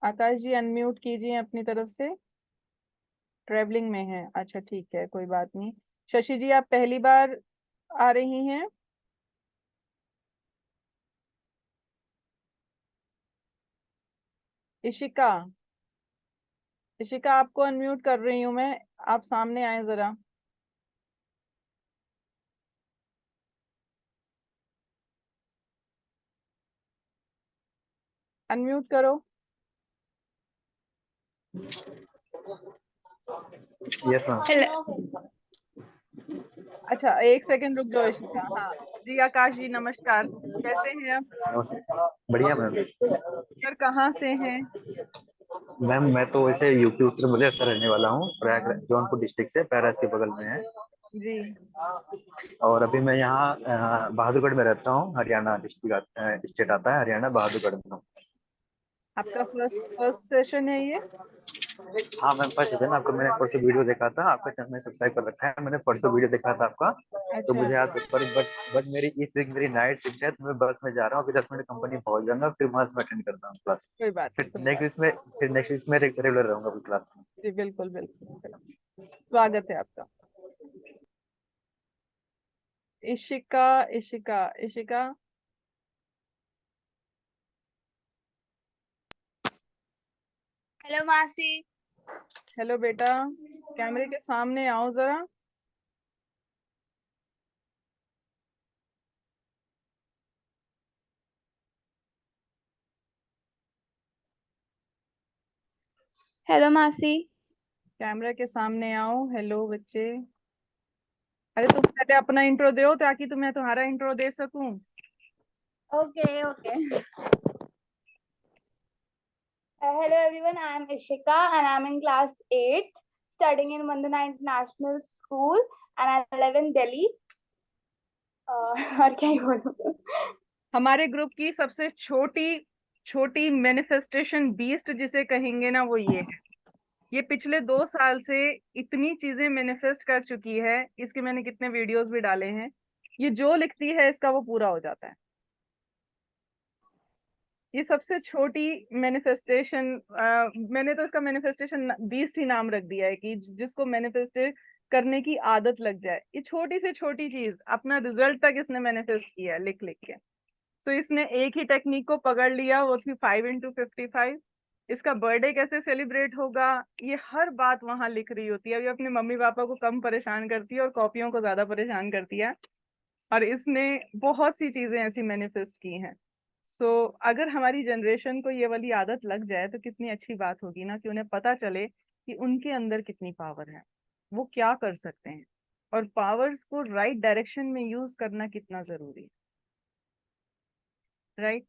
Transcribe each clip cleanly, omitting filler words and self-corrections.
आकाश जी unmute कीजिए अपनी तरफ से। ट्रेवलिंग में है, अच्छा ठीक है, कोई बात नहीं। शशि जी आप पहली बार आ रही हैं? इशिका, इशिका आपको अनम्यूट कर रही हूं मैं। आप सामने आए जरा। अनम्यूट करो। Yes ma'am. हेलो। अच्छा एक सेकंड रुक जाओ इशिका। हाँ जी, आकाश जी नमस्कार, कैसे हैं आप? नमस्ते। बढ़िया मैम। सर कहाँ से हैं? मैम मैं तो वैसे यूपी उत्तर प्रदेश का रहने वाला हूँ, प्रयागराज जौनपुर डिस्ट्रिक्ट से, पैरास के बगल में है। जी। और अभी मैं यहाँ बहादुरगढ़ में रहता हूँ, हरियाणा डिस्ट्रिक्ट स्टेट आता है हरियाणा, बहादुरगढ़ में हूँ। आपका फर्स्ट फर्स्ट सेशन है ये? हाँ मैम, फर्स्ट सेशन। आपका मैंने परसों वीडियो देखा था, आपका चैनल में सब्सक्राइब कर रखा है मैंने, परसों वीडियो देखा था आपका। तो अच्छा मुझे अच्छा। याद पर बट मेरी इस वीक मेरी नाइट शिफ्ट है, तो मैं बस में जा रहा हूँ, अभी 10 मिनट कंपनी पहुंच जाऊंगा, फिर वहां से मैं अटेंड करता हूँ क्लास। कोई बात नहीं, फिर कोई बात नेक्स्ट वीक में फिर नेक्स्ट वीक में रेगुलर रहूंगा अपनी क्लास में। नहीं। जी बिल्कुल बिल्कुल, स्वागत है आपका। इशिका, इशिका, इशिका। हेलो मासी। हेलो बेटा, कैमरे के सामने आओ जरा। हेलो मासी। कैमरा के सामने आओ। हेलो बच्चे। अरे तुम पहले अपना इंट्रो दो ताकि तुम्हें तुम्हारा इंट्रो दे सकूं। Okay okay. Hello everyone, I am Ishika and I am in class 8 studying in Vandana International School and I live in Delhi. और क्या ही बोलूं। हमारे ग्रुप की सबसे छोटी छोटी मैनिफेस्टेशन बीस्ट जिसे कहेंगे ना, वो ये है। ये पिछले 2 साल से इतनी चीजें मैनिफेस्ट कर चुकी है, इसके मैंने कितने वीडियोस भी डाले हैं। ये जो लिखती है इसका वो पूरा हो जाता है। ये सबसे छोटी मैनिफेस्टेशन, मैंने तो इसका मैनिफेस्टेशन बीस्ट ही नाम रख दिया है कि जिसको मैनिफेस्ट करने की आदत लग जाए। ये छोटी से छोटी चीज अपना रिजल्ट तक इसने मैनिफेस्ट किया है लिख लिख के। तो इसने एक ही टेक्निक को पकड़ लिया, वो थी 5 into 55। इसका बर्थडे कैसे सेलिब्रेट होगा, ये हर बात वहां लिख रही होती है। अभी अपने मम्मी पापा को कम परेशान करती है और कॉपियों को ज्यादा परेशान करती है। और इसने बहुत सी चीजें ऐसी मैनिफेस्ट की हैं। सो अगर हमारी जनरेशन को ये वाली आदत लग जाए तो कितनी अच्छी बात होगी ना, कि उन्हें पता चले कि उनके अंदर कितनी पावर है, वो क्या कर सकते हैं, और पावर्स को राइट डायरेक्शन में यूज करना कितना जरूरी है। राइट।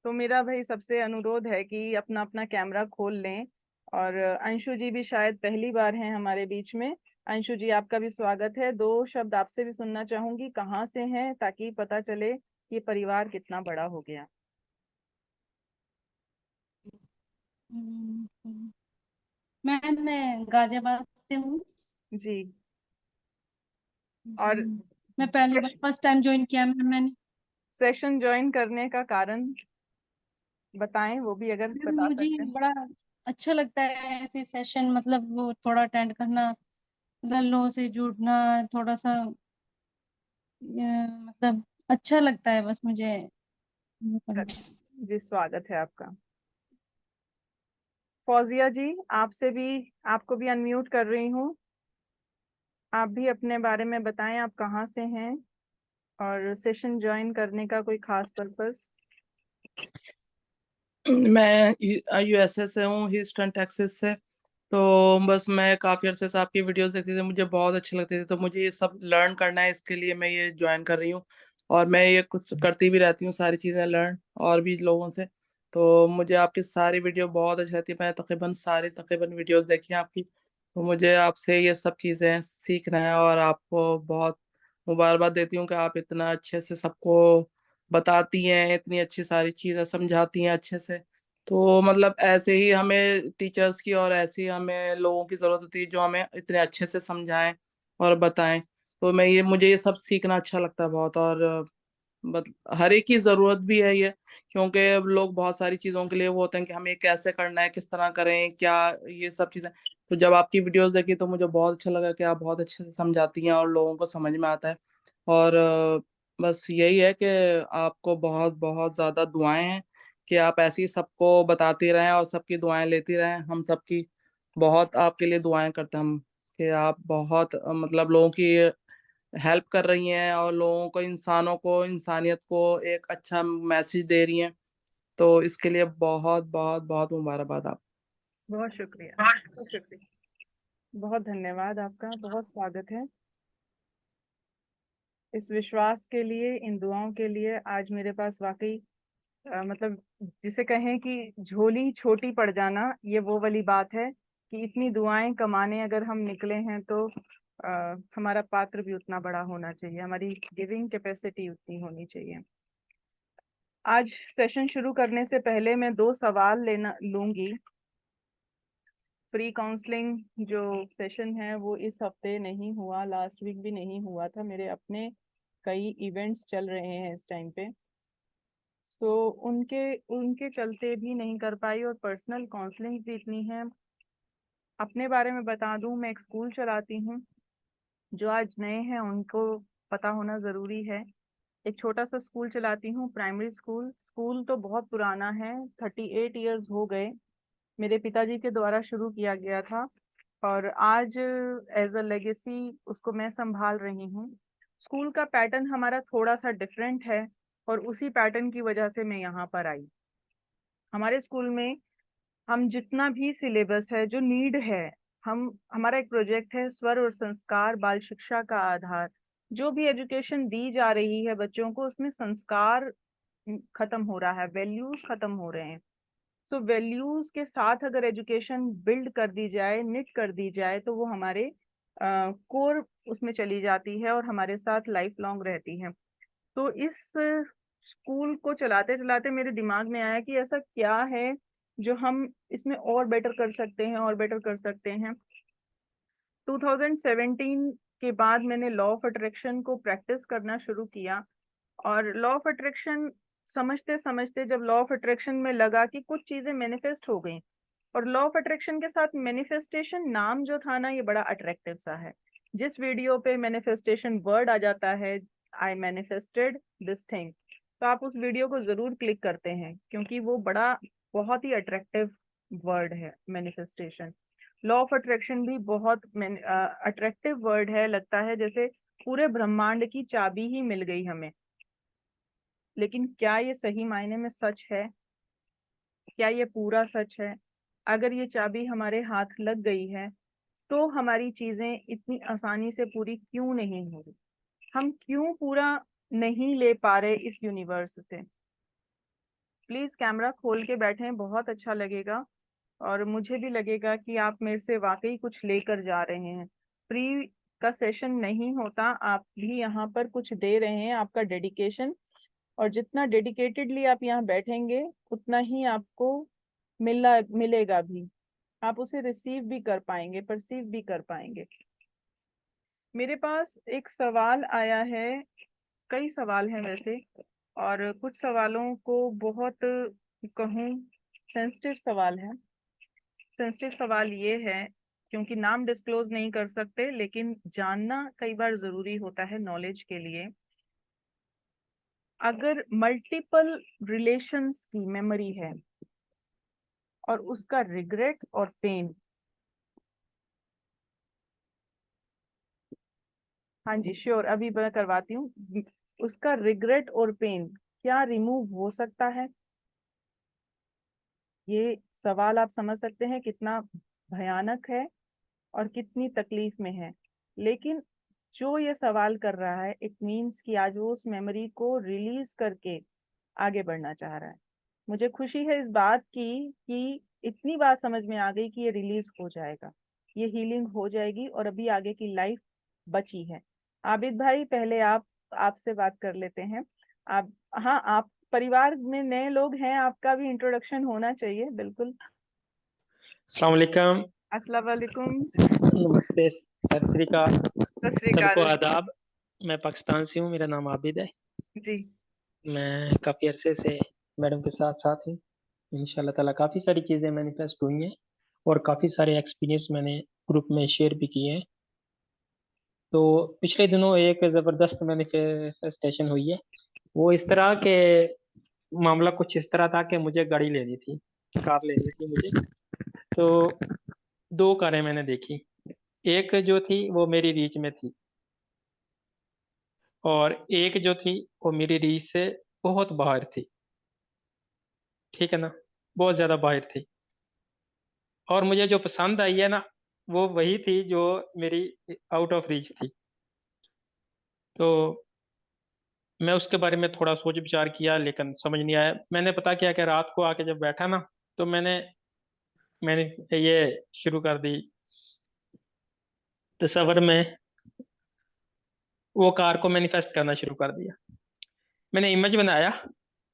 तो मेरा भाई सबसे अनुरोध है कि अपना अपना कैमरा खोल लें। और अंशु जी भी शायद पहली बार हैं हमारे बीच में। अंशु जी आपका भी स्वागत है। 2 शब्द आपसे भी सुनना चाहूंगी, कहाँ से हैं, ताकि पता चले ये परिवार कितना बड़ा हो गया। मैम मैं गाजियाबाद से हूँ जी। जी। और मैं पहली बार फर्स्ट टाइम ज्वाइन किया मैम मैंने। सेशन ज्वाइन करने का कारण बताएं, वो भी अगर मैम बता मुझे सकते हैं। बड़ा अच्छा लगता है ऐसे सेशन, मतलब वो थोड़ा अटेंड करना, मतलब लोगों से जुड़ना, थोड़ा सा मतलब अच्छा लगता है बस मुझे वो करना। जी स्वागत है आपका। फौजिया जी आपसे भी, आपको भी अनम्यूट कर रही हूँ। आप भी अपने बारे में बताएं, आप कहाँ से हैं और सेशन ज्वाइन करने का कोई खास पर्पस। मैं यूएसए से हूँ, ह्यूस्टन टेक्सास से। तो बस मैं काफ़ी अरसे से आपकी वीडियोस देखती थी, मुझे बहुत अच्छे लगते थे, तो मुझे ये सब लर्न करना है, इसके लिए मैं ये ज्वाइन कर रही हूँ। और मैं ये कुछ करती भी रहती हूँ, सारी चीज़ें लर्न और भी लोगों से। तो मुझे आपकी सारी वीडियो बहुत अच्छी लगती है, मैं तकरीबन वीडियोस देखी हैं आपकी। तो मुझे आपसे ये सब चीज़ें सीखना है, और आपको बहुत मुबारकबाद देती हूँ कि आप इतना अच्छे से सबको बताती हैं, इतनी अच्छी सारी चीज़ें समझाती हैं अच्छे से। तो मतलब ऐसे ही हमें टीचर्स की और ऐसे ही हमें लोगों की ज़रूरत होती है जो हमें इतने अच्छे से समझाएं और बताएं। तो मुझे ये सब सीखना अच्छा लगता है बहुत। और हर एक की जरूरत भी है ये, क्योंकि अब लोग बहुत सारी चीजों के लिए वो होते हैं कि हमें कैसे करना है, किस तरह करें, क्या ये सब चीजें। तो जब आपकी वीडियोस देखी तो मुझे बहुत अच्छा लगा कि आप बहुत अच्छे से समझाती हैं और लोगों को समझ में आता है। और बस यही है कि आपको बहुत बहुत ज्यादा दुआएं हैं कि आप ऐसे ही सबको बताती रहें और सबकी दुआएं लेती रहें। हम सबकी बहुत आपके लिए दुआएं करते हैं हम, कि आप बहुत मतलब लोगों की हेल्प कर रही हैं और लोगों को, इंसानों को, इंसानियत को एक अच्छा मैसेज दे रही हैं। तो इसके लिए बहुत बहुत बहुत मुबारकबाद आप। बहुत शुक्रिया, बहुत शुक्रिया, बहुत धन्यवाद आपका, बहुत स्वागत है इस विश्वास के लिए, इन दुआओं के लिए। आज मेरे पास वाकई मतलब जिसे कहें कि झोली छोटी पड़ जाना, ये वो वाली बात है कि इतनी दुआएं कमाने अगर हम निकले हैं तो हमारा पात्र भी उतना बड़ा होना चाहिए, हमारी गिविंग कैपेसिटी उतनी होनी चाहिए। आज सेशन शुरू करने से पहले मैं 2 सवाल लूंगी। प्री काउंसलिंग जो सेशन है वो इस हफ्ते नहीं हुआ, लास्ट वीक भी नहीं हुआ था, मेरे अपने कई इवेंट्स चल रहे हैं इस टाइम पे, तो उनके उनके चलते भी नहीं कर पाई। और पर्सनल काउंसलिंग भी इतनी है। अपने बारे में बता दूं, मैं एक स्कूल चलाती हूँ, जो आज नए हैं उनको पता होना ज़रूरी है। एक छोटा सा स्कूल चलाती हूँ, प्राइमरी स्कूल। स्कूल तो बहुत पुराना है, 38 इयर्स हो गए, मेरे पिताजी के द्वारा शुरू किया गया था और आज एज अ लेगेसी उसको मैं संभाल रही हूँ। स्कूल का पैटर्न हमारा थोड़ा सा डिफरेंट है और उसी पैटर्न की वजह से मैं यहाँ पर आई। हमारे स्कूल में हम जितना भी सिलेबस है, जो नीड है, हमारा एक प्रोजेक्ट है स्वर और संस्कार बाल शिक्षा का आधार। जो भी एजुकेशन दी जा रही है बच्चों को, उसमें संस्कार खत्म हो रहा है, वैल्यूज खत्म हो रहे हैं। तो वैल्यूज के साथ अगर एजुकेशन बिल्ड कर दी जाए, निट कर दी जाए, तो वो हमारे कोर उसमें चली जाती है और हमारे साथ लाइफ लॉन्ग रहती है। तो इस स्कूल को चलाते चलाते मेरे दिमाग में आया कि ऐसा क्या है जो हम इसमें और बेटर कर सकते हैं, और बेटर कर सकते हैं। 2017 के बाद मैंने लॉ ऑफ अट्रैक्शन को प्रैक्टिस करना शुरू किया और लॉ ऑफ अट्रैक्शन समझते समझते जब लॉ ऑफ अट्रैक्शन में लगा कि कुछ चीजें मैनिफेस्ट हो गई, और लॉ ऑफ अट्रैक्शन के साथ मैनिफेस्टेशन नाम जो था ना, ये बड़ा अट्रैक्टिव सा है। जिस वीडियो पे मैनिफेस्टेशन वर्ड आ जाता है, आई मैनिफेस्टेड दिस थिंग, तो आप उस वीडियो को जरूर क्लिक करते हैं, क्योंकि वो बहुत ही अट्रैक्टिव वर्ड है मैनिफेस्टेशन। लॉ ऑफ अट्रैक्शन भी बहुत अट्रैक्टिव वर्ड है, लगता है जैसे पूरे ब्रह्मांड की चाबी ही मिल गई हमें। लेकिन क्या ये सही मायने में सच है? क्या ये पूरा सच है? अगर ये चाबी हमारे हाथ लग गई है तो हमारी चीजें इतनी आसानी से पूरी क्यों नहीं हो रही? हम क्यों पूरा नहीं ले पा रहे इस यूनिवर्स से? प्लीज कैमरा खोल के बैठें, बहुत अच्छा लगेगा और मुझे भी लगेगा कि आप मेरे से वाकई कुछ लेकर जा रहे हैं। फ्री का सेशन नहीं होता, आप भी यहाँ पर कुछ दे रहे हैं, आपका डेडिकेशन, और जितना डेडिकेटेडली आप यहाँ बैठेंगे उतना ही आपको मिलेगा भी, आप उसे रिसीव भी कर पाएंगे, परसीव भी कर पाएंगे। मेरे पास एक सवाल आया है, कई सवाल हैं वैसे, और कुछ सवालों को बहुत कहूँ सेंसिटिव सवाल है। सेंसिटिव सवाल ये है, क्योंकि नाम डिस्क्लोज नहीं कर सकते, लेकिन जानना कई बार जरूरी होता है नॉलेज के लिए। अगर मल्टीपल रिलेशंस की मेमोरी है और उसका रिग्रेट और पेन, हाँ जी श्योर, अभी मैं करवाती हूँ, उसका रिग्रेट और पेन क्या रिमूव हो सकता है? ये सवाल आप समझ सकते हैं कितना भयानक है और कितनी तकलीफ में है। लेकिन जो ये सवाल कर रहा है, इट मीन्स कि आज वो उस मेमोरी को रिलीज करके आगे बढ़ना चाह रहा है। मुझे खुशी है इस बात की कि इतनी बात समझ में आ गई कि ये रिलीज हो जाएगा, ये हीलिंग हो जाएगी और अभी आगे की लाइफ बची है। आबिद भाई, पहले आपसे बात कर लेते हैं। आप, हाँ, आप परिवार में नए लोग हैं, आपका भी इंट्रोडक्शन होना चाहिए, बिल्कुल। अस्सलाम वालेकुम। अस्सलाम वालेकुम। नमस्ते, सत श्री अकाल, सत श्री सबको अकाल आदाब। मैं पाकिस्तान से हूँ, मेरा नाम आबिद है। जी। मैं काफ़ी अरसे से मैडम के साथ साथ हूँ। इंशाल्लाह ताला काफ़ी सारी चीज़ें मैनिफेस्ट हुई हैं और काफ़ी सारे एक्सपीरियंस मैंने ग्रुप में शेयर भी किए हैं। तो पिछले दिनों एक ज़बरदस्त मैनिफेस्टेशन हुई है। वो इस तरह के मामला कुछ इस तरह था कि मुझे गाड़ी लेनी थी, कार लेनी थी मुझे। तो दो कारें मैंने देखी। एक जो थी वो मेरी रीच में थी और एक जो थी वो मेरी रीच से बहुत बाहर थी। ठीक है ना, बहुत ज्यादा बाहर थी। और मुझे जो पसंद आई है ना, वो वही थी जो मेरी आउट ऑफ रीच थी। तो मैं उसके बारे में थोड़ा सोच विचार किया लेकिन समझ नहीं आया। मैंने पता किया कि रात को आके जब बैठा ना, तो मैंने मैंने ये शुरू कर दी तस्वर में, वो कार को मैनिफेस्ट करना शुरू कर दिया। मैंने इमेज बनाया,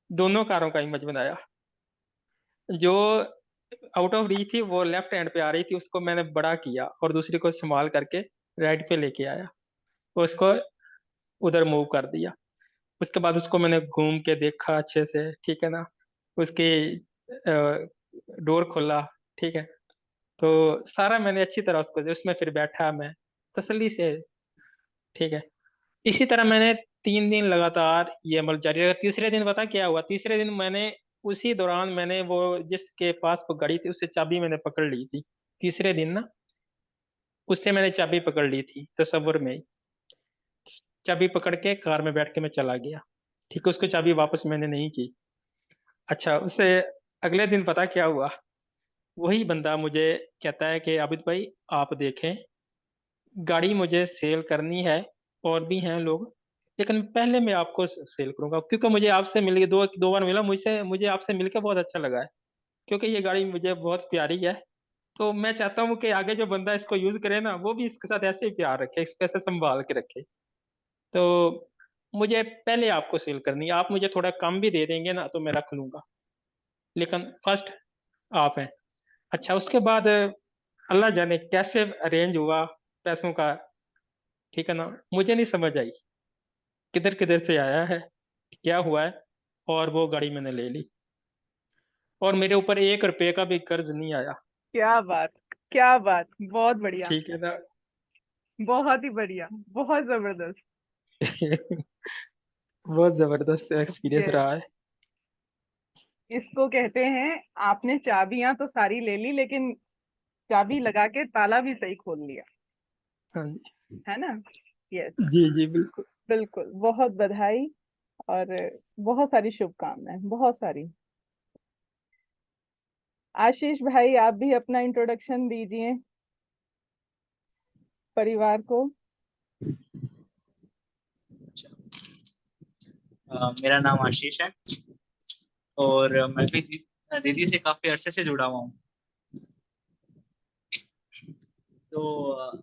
दोनों कारों का इमेज बनाया। जो आउट ऑफ रीच थी वो लेफ्ट हैंड पे आ रही थी, उसको मैंने बड़ा किया और दूसरी को संभाल करके राइट पे लेके आया। उसको उधर मूव कर दिया। उसके बाद उसको मैंने घूम के देखा अच्छे से, ठीक है ना। उसकी डोर खोला, ठीक है। तो सारा मैंने अच्छी तरह उसको, उसमें फिर बैठा मैं तसल्ली से, ठीक है। इसी तरह मैंने 3 दिन लगातार ये अमल जारी रखा। तीसरे दिन पता क्या हुआ? तीसरे दिन मैंने उसी दौरान मैंने वो जिसके पास वो घड़ी थी उससे चाबी मैंने पकड़ ली थी। तीसरे दिन ना, उससे मैंने चाबी पकड़ ली थी तसव्वुर में ही। चाबी पकड़ के कार में बैठ के मैं चला गया। ठीक है, उसको चाबी वापस मैंने नहीं की। अच्छा, उससे अगले दिन पता क्या हुआ? वही बंदा मुझे कहता है कि आबिद भाई आप देखें, गाड़ी मुझे सेल करनी है, और भी हैं लोग, लेकिन पहले मैं आपको सेल करूंगा क्योंकि मुझे आपसे मिल दो दो बार मिला, मुझसे मुझे आपसे मिलकर बहुत अच्छा लगा है। क्योंकि ये गाड़ी मुझे बहुत प्यारी है। तो मैं चाहता हूँ कि आगे जो बंदा इसको यूज करे ना, वो भी इसके साथ ऐसे ही प्यार रखे, इसको ऐसे संभाल के रखे। तो मुझे पहले आपको सेल करनी है। आप मुझे थोड़ा कम भी दे देंगे ना तो मैं रख लूंगा, लेकिन फर्स्ट आप हैं। अच्छा, उसके बाद अल्लाह जाने कैसे अरेंज हुआ पैसों का, ठीक है ना, मुझे नहीं समझ आई किधर किधर से आया है, क्या हुआ है। और वो गाड़ी मैंने ले ली और मेरे ऊपर 1 रुपए का भी कर्ज नहीं आया। क्या बात, क्या बात, बहुत बढ़िया, ठीक है ना। बहुत ही बढ़िया, बहुत जबरदस्त। बहुत जबरदस्त एक्सपीरियंस यस, रहा है। इसको कहते हैं आपने चाबियां तो सारी ले ली, लेकिन चाबी लगा के ताला भी सही खोल लिया, हाँ जी। है ना। यस, जी जी बिल्कुल। बिल्कुल, बहुत बधाई और बहुत सारी शुभकामनाएं, बहुत सारी। आशीष भाई, आप भी अपना इंट्रोडक्शन दीजिए परिवार को। मेरा नाम आशीष है और मैं भी दीदी से काफी अरसे से जुड़ा हुआ हूँ। तो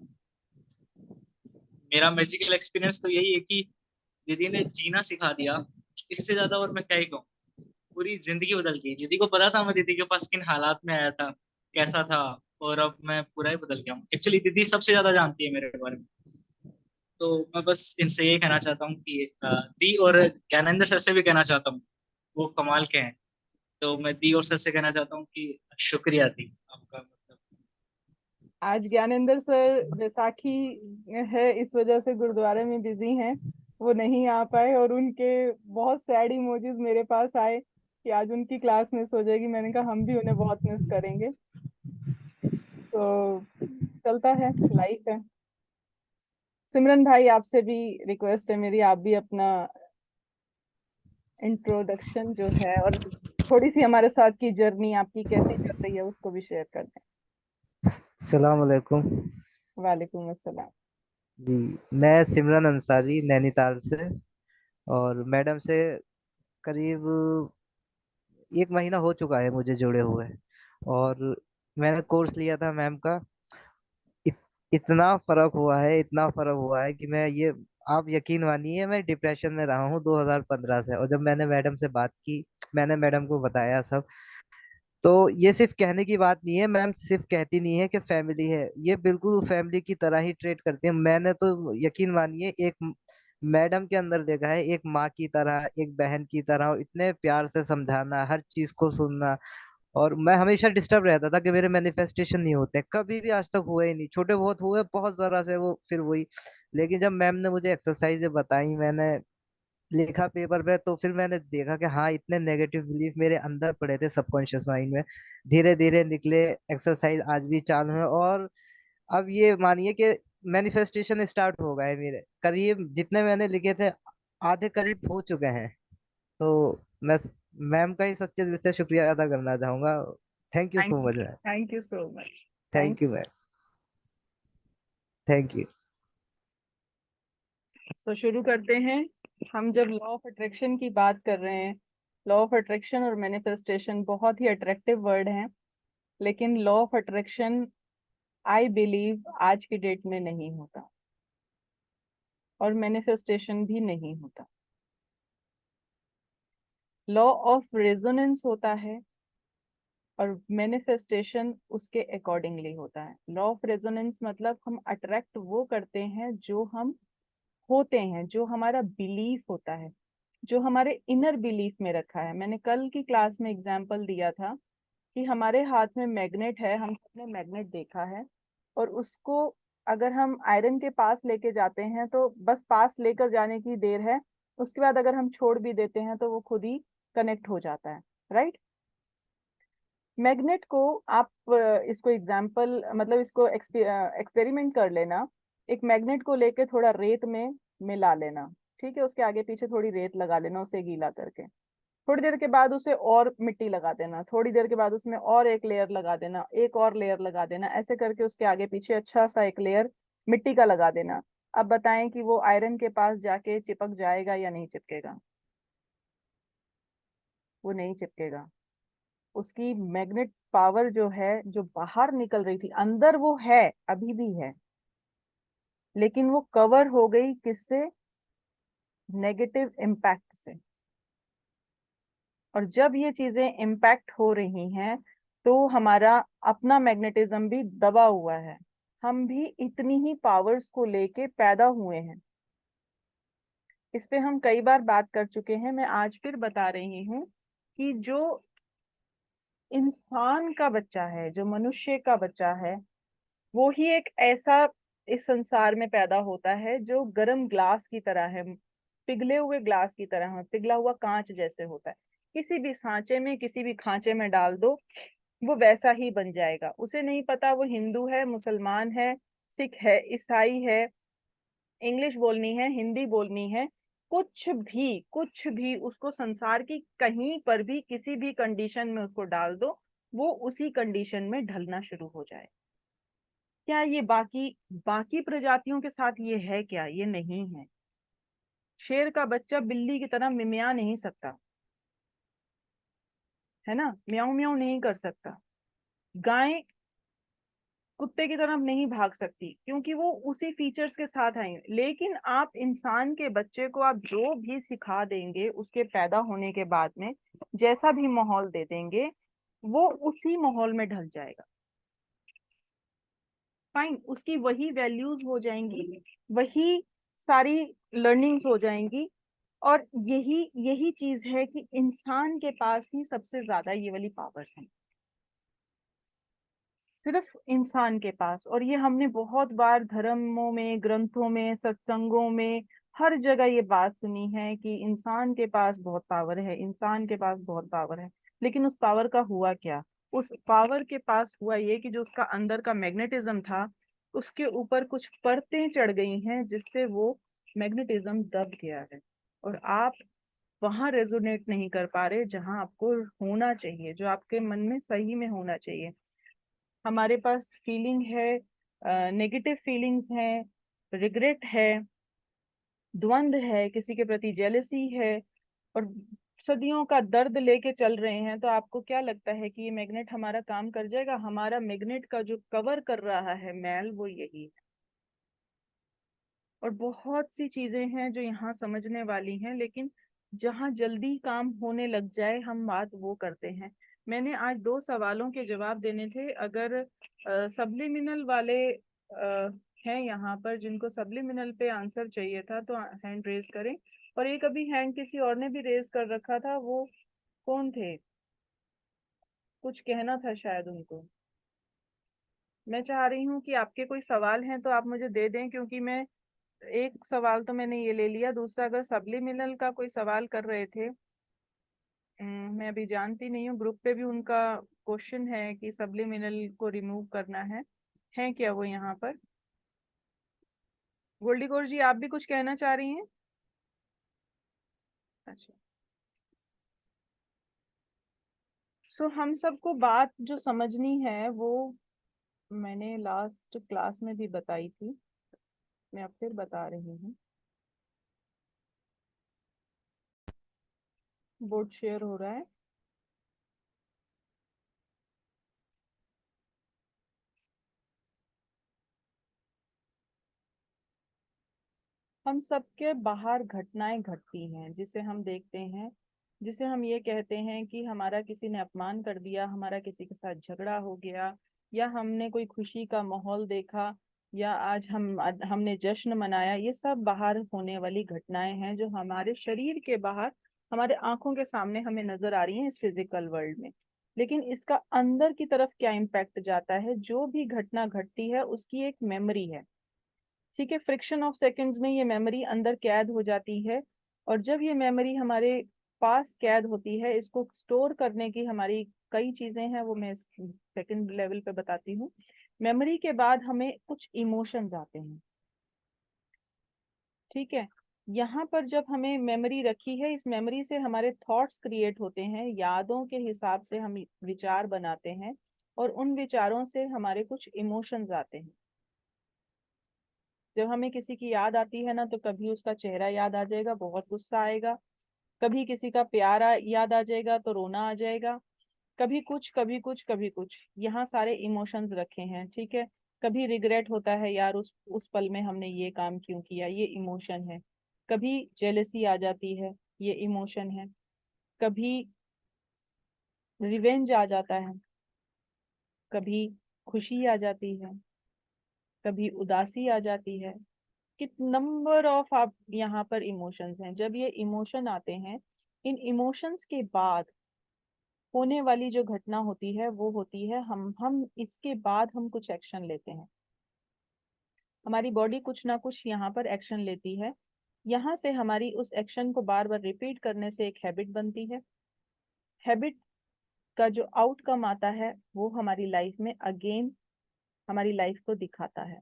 मेरा मैजिकल एक्सपीरियंस तो यही है कि दीदी ने जीना सिखा दिया। इससे ज्यादा और मैं क्या ही कहूँ। पूरी जिंदगी बदल गई। दीदी को पता था मैं दीदी के पास किन हालात में आया था, कैसा था, और अब मैं पूरा ही बदल गया हूँ। एक्चुअली दीदी सबसे ज्यादा जानती है मेरे बारे में। तो मैं बस इनसे ये कहना चाहता हूँ कि दी और ज्ञानेंद्र सर से भी कहना चाहता हूँ, वो कमाल के हैं। तो मैं दी और सर से कहना चाहता हूँ कि शुक्रिया दी आपका, मतलब। आज ज्ञानेंद्र सर बैसाखी है, इस वजह से गुरुद्वारे में बिजी हैं, वो नहीं आ पाए, और उनके बहुत सैड इमोजीज मेरे पास आए कि आज उनकी क्लास मिस हो जाएगी। मैंने कहा हम भी उन्हें बहुत मिस करेंगे। तो चलता है, लाइफ है। सिमरन भाई, आपसे भी रिक्वेस्ट है मेरी, आप भी अपना इंट्रोडक्शन जो है और थोड़ी सी हमारे साथ की जर्नी आपकी कैसी चल रही है उसको भी शेयर कर दें। सलाम अलैकुम। वालेकुम अस्सलाम। जी, मैं सिमरन अंसारी नैनीताल से, और मैडम से करीब 1 महीना हो चुका है मुझे जुड़े हुए। और मैंने कोर्स लिया था मैम का। इत, इतना फर्क हुआ है, इतना फर्क हुआ है कि मैं ये, आप यकीन मानिए, मैं डिप्रेशन में रहा हूँ 2015 से। और जब मैंने मैडम से बात की, मैंने मैडम को बताया सब, तो ये सिर्फ कहने की बात नहीं है। मैम सिर्फ कहती नहीं है कि फैमिली है, ये बिल्कुल फैमिली की तरह ही ट्रीट करती है। मैंने तो, यकीन मानिए, एक मैडम के अंदर देखा है एक माँ की तरह, एक बहन की तरह, और इतने प्यार से समझाना, हर चीज को सुनना। और मैं हमेशा डिस्टर्ब रहता था कि मेरे मैनिफेस्टेशन नहीं होते, कभी भी आज तक हुए ही नहीं, छोटे बहुत हुए बहुत जरा से, वो फिर वही। लेकिन जब मैम ने मुझे एक्सरसाइज बताई, मैंने लिखा पेपर पे, तो फिर मैंने देखा कि हाँ, इतने नेगेटिव बिलीफ मेरे अंदर पड़े थे सबकॉन्शियस माइंड में, धीरे धीरे निकले। एक्सरसाइज आज भी चालू है, और अब ये मानिए कि मैनिफेस्टेशन स्टार्ट हो गए मेरे, करीब जितने मैंने लिखे थे आधे करीब हो चुके हैं। तो मैं मैम का ही सच्चे दिल से शुक्रिया अदा करना चाहूंगा। Thank you so much ma'am. Thank you so much. Thank you ma'am. Thank you. So शुरू करते हैं। हम जब लॉ ऑफ अट्रैक्शन की बात कर रहे हैं, लॉ ऑफ अट्रैक्शन और मैनिफेस्टेशन बहुत ही अट्रैक्टिव वर्ड हैं, लेकिन law of attraction I believe आज की डेट में नहीं होता, और मैनिफेस्टेशन भी नहीं होता। लॉ ऑफ रेजोनेंस होता है, और मैनिफेस्टेशन उसके अकॉर्डिंगली होता है। लॉ ऑफ रेजोनेंस मतलब हम अट्रैक्ट वो करते हैं जो हम होते हैं, जो हमारा बिलीफ होता है, जो हमारे इनर बिलीफ में रखा है। मैंने कल की क्लास में एग्जांपल दिया था कि हमारे हाथ में मैग्नेट है, हम सबने मैग्नेट देखा है, और उसको अगर हम आयरन के पास लेके जाते हैं तो बस पास लेकर जाने की देर है, उसके बाद अगर हम छोड़ भी देते हैं तो वो खुद ही कनेक्ट हो जाता है, राइट। मैग्नेट को आप इसको एग्जाम्पल मतलब इसको एक्सपेरिमेंट कर लेना। एक मैग्नेट को लेके थोड़ा रेत में मिला लेना, ठीक है, उसके आगे पीछे थोड़ी रेत लगा लेना उसे गीला करके। थोड़ी देर के बाद उसे और मिट्टी लगा देना, थोड़ी देर के बाद उसमें और एक लेयर लगा देना, एक और लेयर लगा देना, ऐसे करके उसके आगे पीछे अच्छा सा एक लेयर मिट्टी का लगा देना। अब बताएं कि वो आयरन के पास जाके चिपक जाएगा या नहीं चिपकेगा? वो नहीं चिपकेगा। उसकी मैग्नेट पावर जो है, जो बाहर निकल रही थी, अंदर वो है, अभी भी है, लेकिन वो कवर हो गई किससे? नेगेटिव इम्पैक्ट से। और जब ये चीजें इम्पैक्ट हो रही हैं तो हमारा अपना मैग्नेटिज्म भी दबा हुआ है। हम भी इतनी ही पावर्स को लेके पैदा हुए हैं। इस पे हम कई बार बात कर चुके हैं, मैं आज फिर बता रही हूँ कि जो इंसान का बच्चा है, जो मनुष्य का बच्चा है, वो ही एक ऐसा इस संसार में पैदा होता है जो गर्म ग्लास की तरह है, पिघले हुए ग्लास की तरह है, पिघला हुआ कांच जैसे होता है। किसी भी सांचे में, किसी भी खांचे में डाल दो, वो वैसा ही बन जाएगा। उसे नहीं पता वो हिंदू है, मुसलमान है, सिख है, ईसाई है, इंग्लिश बोलनी है, हिंदी बोलनी है, कुछ भी उसको संसार की कहीं पर भी किसी भी कंडीशन में उसको डाल दो, वो उसी कंडीशन में ढलना शुरू हो जाए। क्या ये बाकी बाकी प्रजातियों के साथ ये है? क्या ये नहीं है? शेर का बच्चा बिल्ली की तरह मिमिया नहीं सकता, है ना, म्याऊं म्याऊं नहीं कर सकता। गाय कुत्ते की तरफ नहीं भाग सकती, क्योंकि वो उसी फीचर्स के साथ आएंगे। लेकिन आप इंसान के बच्चे को आप जो भी सिखा देंगे, उसके पैदा होने के बाद में जैसा भी माहौल दे देंगे, वो उसी माहौल में ढल जाएगा। फाइन, उसकी वही वैल्यूज हो जाएंगी, वही सारी लर्निंग्स हो जाएंगी। और यही यही चीज है कि इंसान के पास ही सबसे ज्यादा ये वाली पावर्स हैं, सिर्फ इंसान के पास। और ये हमने बहुत बार धर्मों में, ग्रंथों में, सत्संगों में, हर जगह ये बात सुनी है कि इंसान के पास बहुत पावर है, इंसान के पास बहुत पावर है। लेकिन उस पावर का हुआ क्या? उस पावर के पास हुआ ये कि जो उसका अंदर का मैग्नेटिज्म था, उसके ऊपर कुछ परतें चढ़ गई हैं, जिससे वो मैग्नेटिज्म दब गया है। और आप वहां रेजोनेट नहीं कर पा रहे जहां आपको होना चाहिए, जो आपके मन में सही में होना चाहिए। हमारे पास फीलिंग है, नेगेटिव फीलिंग्स हैं, रिग्रेट है, द्वंद है, किसी के प्रति जेलसी है, और सदियों का दर्द लेके चल रहे हैं। तो आपको क्या लगता है कि ये मैग्नेट हमारा काम कर जाएगा? हमारा मैग्नेट का जो कवर कर रहा है मैल, वो यही है। और बहुत सी चीजें हैं जो यहाँ समझने वाली हैं, लेकिन जहाँ जल्दी काम होने लग जाए हम बात वो करते हैं। मैंने आज 2 सवालों के जवाब देने थे। अगर सबलिमिनल वाले हैं यहाँ पर जिनको सब्लिमिनल पे आंसर चाहिए था तो हैंड रेज करें। और एक अभी हैंड किसी और ने भी रेज कर रखा था, वो कौन थे? कुछ कहना था शायद उनको। मैं चाह रही हूँ कि आपके कोई सवाल हैं तो आप मुझे दे दें, क्योंकि मैं एक सवाल तो मैंने ये ले लिया, दूसरा अगर सब्लिमिनल का कोई सवाल कर रहे थे, मैं अभी जानती नहीं हूँ, ग्रुप पे भी उनका क्वेश्चन है कि सब्लिमिनल को रिमूव करना है क्या वो यहाँ पर? गोल्डी गौर जी, आप भी कुछ कहना चाह रही हैं? अच्छा, सो हम सबको बात जो समझनी है वो मैंने लास्ट क्लास में भी बताई थी, मैं अब फिर बता रही हूँ। बोर्ड शेयर हो रहा है। हम सबके बाहर घटनाएं घटती हैं जिसे हम देखते हैं, जिसे हम ये कहते हैं कि हमारा किसी ने अपमान कर दिया, हमारा किसी के साथ झगड़ा हो गया, या हमने कोई खुशी का माहौल देखा, या आज हमने जश्न मनाया। ये सब बाहर होने वाली घटनाएं हैं जो हमारे शरीर के बाहर, हमारे आंखों के सामने हमें नजर आ रही हैं इस फिजिकल वर्ल्ड में। लेकिन इसका अंदर की तरफ क्या इम्पैक्ट जाता है? जो भी घटना घटती है उसकी एक मेमोरी है, ठीक है। फ्रिक्शन ऑफ सेकंड्स में ये मेमोरी अंदर कैद हो जाती है, और जब ये मेमोरी हमारे पास कैद होती है, इसको स्टोर करने की हमारी कई चीजें हैं, वो मैं सेकंड लेवल पे बताती हूँ। मेमोरी के बाद हमें कुछ इमोशंस आते हैं, ठीक है। यहाँ पर जब हमें मेमोरी रखी है, इस मेमोरी से हमारे थॉट्स क्रिएट होते हैं, यादों के हिसाब से हम विचार बनाते हैं, और उन विचारों से हमारे कुछ इमोशंस आते हैं। जब हमें किसी की याद आती है ना, तो कभी उसका चेहरा याद आ जाएगा, बहुत गुस्सा आएगा, कभी किसी का प्यार याद आ जाएगा तो रोना आ जाएगा, कभी कुछ कभी कुछ कभी कुछ। यहाँ सारे इमोशंस रखे हैं, ठीक है। कभी रिग्रेट होता है, यार उस पल में हमने ये काम क्यों किया, ये इमोशन है। कभी जेलसी आ जाती है, ये इमोशन है। कभी रिवेंज आ जाता है, कभी खुशी आ जाती है, कभी उदासी आ जाती है। कि नंबर ऑफ आप यहाँ पर इमोशंस हैं। जब ये इमोशन आते हैं, इन इमोशंस के बाद होने वाली जो घटना होती है वो होती है, हम इसके बाद हम कुछ एक्शन लेते हैं। हमारी बॉडी कुछ ना कुछ यहाँ पर एक्शन लेती है। यहाँ से हमारी उस एक्शन को बार बार रिपीट करने से एक हैबिट बनती है। हैबिट का जो आउटकम आता है वो हमारी लाइफ में अगेन हमारी लाइफ को दिखाता है,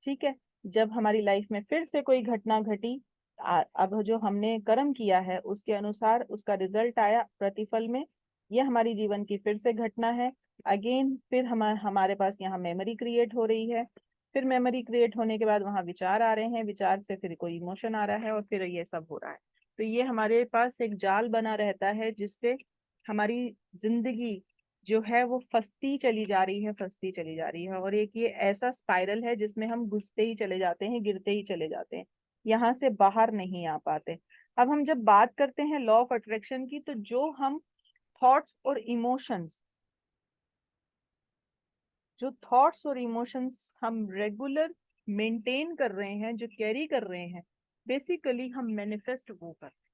ठीक है। जब हमारी लाइफ में फिर से कोई घटना घटी, अब जो हमने कर्म किया है उसके अनुसार उसका रिजल्ट आया प्रतिफल में, ये हमारी जीवन की फिर से घटना है। अगेन फिर हमारे पास यहाँ मेमोरी क्रिएट हो रही है, फिर मेमोरी क्रिएट होने के बाद वहाँ विचार आ रहे हैं, विचार से फिर कोई इमोशन आ रहा है, और फिर ये सब हो रहा है। तो ये हमारे पास एक जाल बना रहता है जिससे हमारी जिंदगी जो है वो फंसती चली जा रही है, फंसती चली जा रही है। और एक ये ऐसा स्पाइरल है जिसमें हम घुसते ही चले जाते हैं, गिरते ही चले जाते हैं, यहाँ से बाहर नहीं आ पाते। अब हम जब बात करते हैं लॉ ऑफ अट्रैक्शन की, तो जो हम थॉट्स और इमोशंस हम रेगुलर मेंटेन कर रहे हैं, जो कैरी कर रहे हैं, बेसिकली हम मैनिफेस्ट वो करते हैं।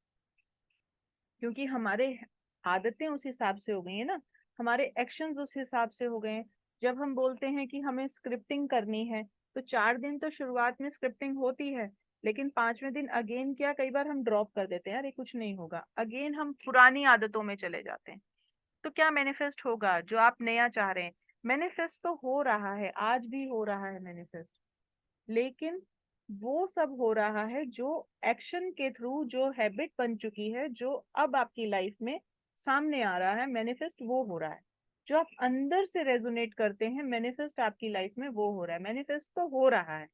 क्योंकि हमारे आदतें उस हिसाब से हो गई है ना, हमारे एक्शंस उस हिसाब से हो गए हैं। जब हम बोलते हैं कि हमें स्क्रिप्टिंग करनी है, तो 4 दिन तो शुरुआत में स्क्रिप्टिंग होती है, लेकिन 5वें दिन अगेन क्या, कई बार हम ड्रॉप कर देते हैं, यार ये कुछ नहीं होगा, अगेन हम पुरानी आदतों में चले जाते हैं। तो क्या मैनिफेस्ट होगा? जो आप नया चाह रहे हैं, मैनिफेस्ट तो हो रहा है, आज भी हो रहा है मैनिफेस्ट, लेकिन वो सब हो रहा है जो एक्शन के थ्रू, जो हैबिट बन चुकी है, जो अब आपकी लाइफ में सामने आ रहा है, मैनिफेस्ट वो हो रहा है। जो आप अंदर से रेजोनेट करते हैं, मैनिफेस्ट आपकी लाइफ में वो हो रहा है। मैनिफेस्ट तो हो रहा है,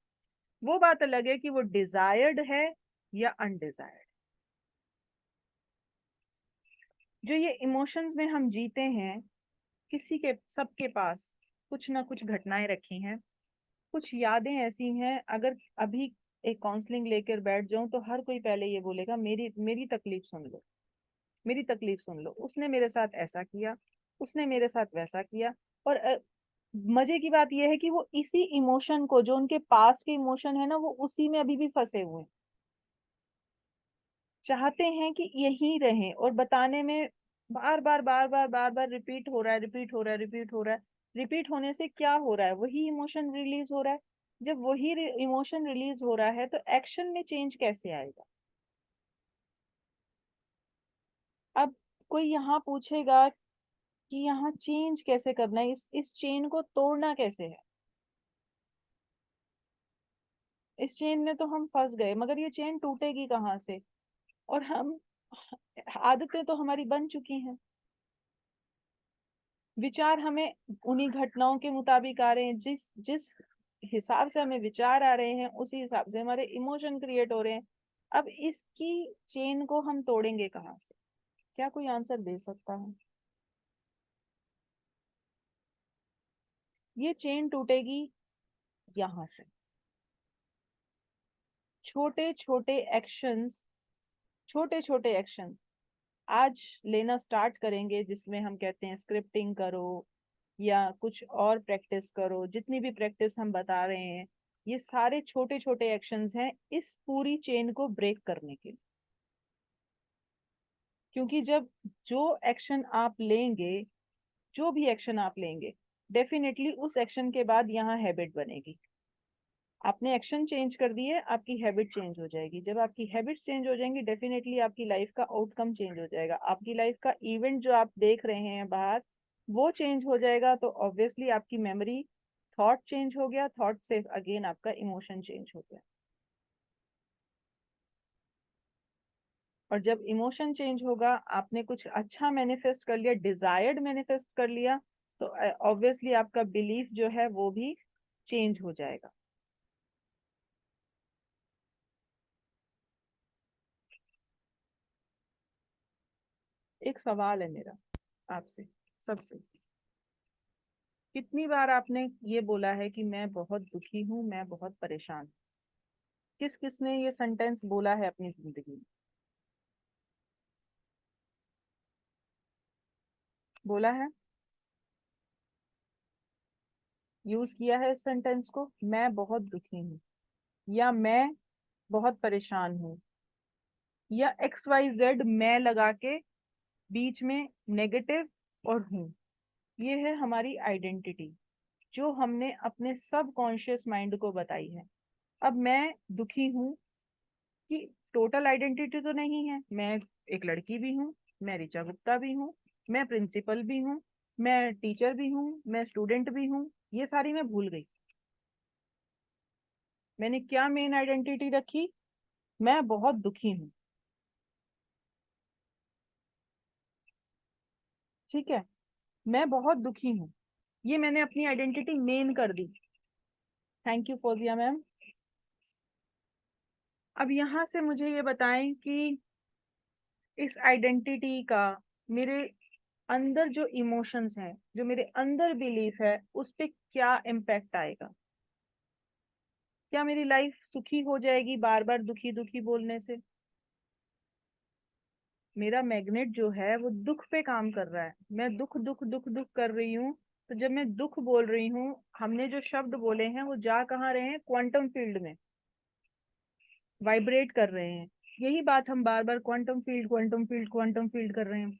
वो बात अलग है कि वो डिजायर्ड है या अनडिजायर्ड। जो ये इमोशंस में हम जीते हैं, किसी के सबके पास कुछ ना कुछ घटनाएं रखी हैं, कुछ यादें ऐसी हैं। अगर अभी एक काउंसलिंग लेकर बैठ जाऊं तो हर कोई पहले ये बोलेगा, मेरी मेरी तकलीफ सुन लो, मेरी तकलीफ सुन लो, उसने मेरे साथ ऐसा किया, उसने मेरे साथ वैसा किया। और मजे की बात यह है कि वो इसी इमोशन को, जो उनके पास के इमोशन है ना, वो उसी में अभी भी फंसे हुए हैं, चाहते हैं कि यहीं रहें, और बताने में बार बार बार बार बार बार रिपीट हो रहा है, रिपीट हो रहा है, रिपीट हो रहा है। रिपीट होने से क्या हो रहा है? वही इमोशन रिलीज हो रहा है। जब वही इमोशन रिलीज हो रहा है तो एक्शन में चेंज कैसे आएगा? अब कोई यहाँ पूछेगा कि यहाँ चेंज कैसे करना है, इस चेन को तोड़ना कैसे है? इस चेन में तो हम फंस गए, मगर ये चेन टूटेगी कहाँ से? और हम, आदतें तो हमारी बन चुकी हैं, विचार हमें उन्हीं घटनाओं के मुताबिक आ रहे हैं, जिस जिस हिसाब से हमें विचार आ रहे हैं उसी हिसाब से हमारे इमोशन क्रिएट हो रहे हैं। अब इसकी चेन को हम तोड़ेंगे कहाँ से? क्या कोई आंसर दे सकता है? ये चेन टूटेगी यहाँ से। छोटे छोटे एक्शंस, छोटे छोटे एक्शन आज लेना स्टार्ट करेंगे, जिसमें हम कहते हैं स्क्रिप्टिंग करो या कुछ और प्रैक्टिस करो, जितनी भी प्रैक्टिस हम बता रहे हैं, ये सारे छोटे छोटे एक्शंस हैं इस पूरी चेन को ब्रेक करने के लिए। क्योंकि जब जो एक्शन आप लेंगे, जो भी एक्शन आप लेंगे, डेफिनेटली उस एक्शन के बाद यहाँ हैबिट बनेगी। आपने एक्शन चेंज कर दिए, आपकी हैबिट चेंज हो जाएगी। जब आपकी हैबिट चेंज हो जाएंगी, डेफिनेटली आपकी लाइफ का आउटकम चेंज हो जाएगा। आपकी लाइफ का इवेंट जो आप देख रहे हैं बाहर, वो चेंज हो जाएगा, तो ऑब्वियसली आपकी मेमोरी, थॉट चेंज हो गया, थॉट से अगेन आपका इमोशन चेंज हो गया। और जब इमोशन चेंज होगा, आपने कुछ अच्छा मैनिफेस्ट कर लिया, डिजायर्ड मैनिफेस्ट कर लिया, तो ऑब्वियसली आपका बिलीफ जो है वो भी चेंज हो जाएगा। एक सवाल है मेरा आपसे सबसे, कितनी बार आपने ये बोला है कि मैं बहुत दुखी हूं, मैं बहुत परेशान हूं? किस किसने ये सेंटेंस बोला है अपनी जिंदगी में? बोला है, यूज किया है इस सेंटेंस को, मैं बहुत दुखी हूँ, या मैं बहुत परेशान हूँ, या एक्स वाई जेड मैं लगा के बीच में नेगेटिव और हूँ? ये है हमारी आइडेंटिटी, जो हमने अपने सब कॉन्शियस माइंड को बताई है। अब मैं दुखी हूँ कि टोटल आइडेंटिटी तो नहीं है, मैं एक लड़की भी हूँ, मैं ऋचा गुप्ता भी हूँ, मैं प्रिंसिपल भी हूँ, मैं टीचर भी हूँ, मैं स्टूडेंट भी हूँ, ये सारी मैं भूल गई। मैंने क्या मेन आइडेंटिटी रखी? मैं बहुत दुखी हूँ। ठीक है, मैं बहुत दुखी हूँ, ये मैंने अपनी आइडेंटिटी मेन कर दी। Thank you Fauzia ma'am. अब यहाँ से मुझे ये बताएं कि इस आइडेंटिटी का मेरे अंदर जो इमोशंस हैं, जो मेरे अंदर बिलीफ है, उस पे क्या इम्पैक्ट आएगा? क्या मेरी लाइफ सुखी हो जाएगी बार बार दुखी दुखी बोलने से? मेरा मैग्नेट जो है वो दुख पे काम कर रहा है, मैं दुख दुख दुख दुख कर रही हूँ। तो जब मैं दुख बोल रही हूँ, हमने जो शब्द बोले हैं वो जा कहाँ रहे हैं? क्वांटम फील्ड में वाइब्रेट कर रहे हैं। यही बात हम बार बार quantum field, quantum field, quantum field कर रहे हैं।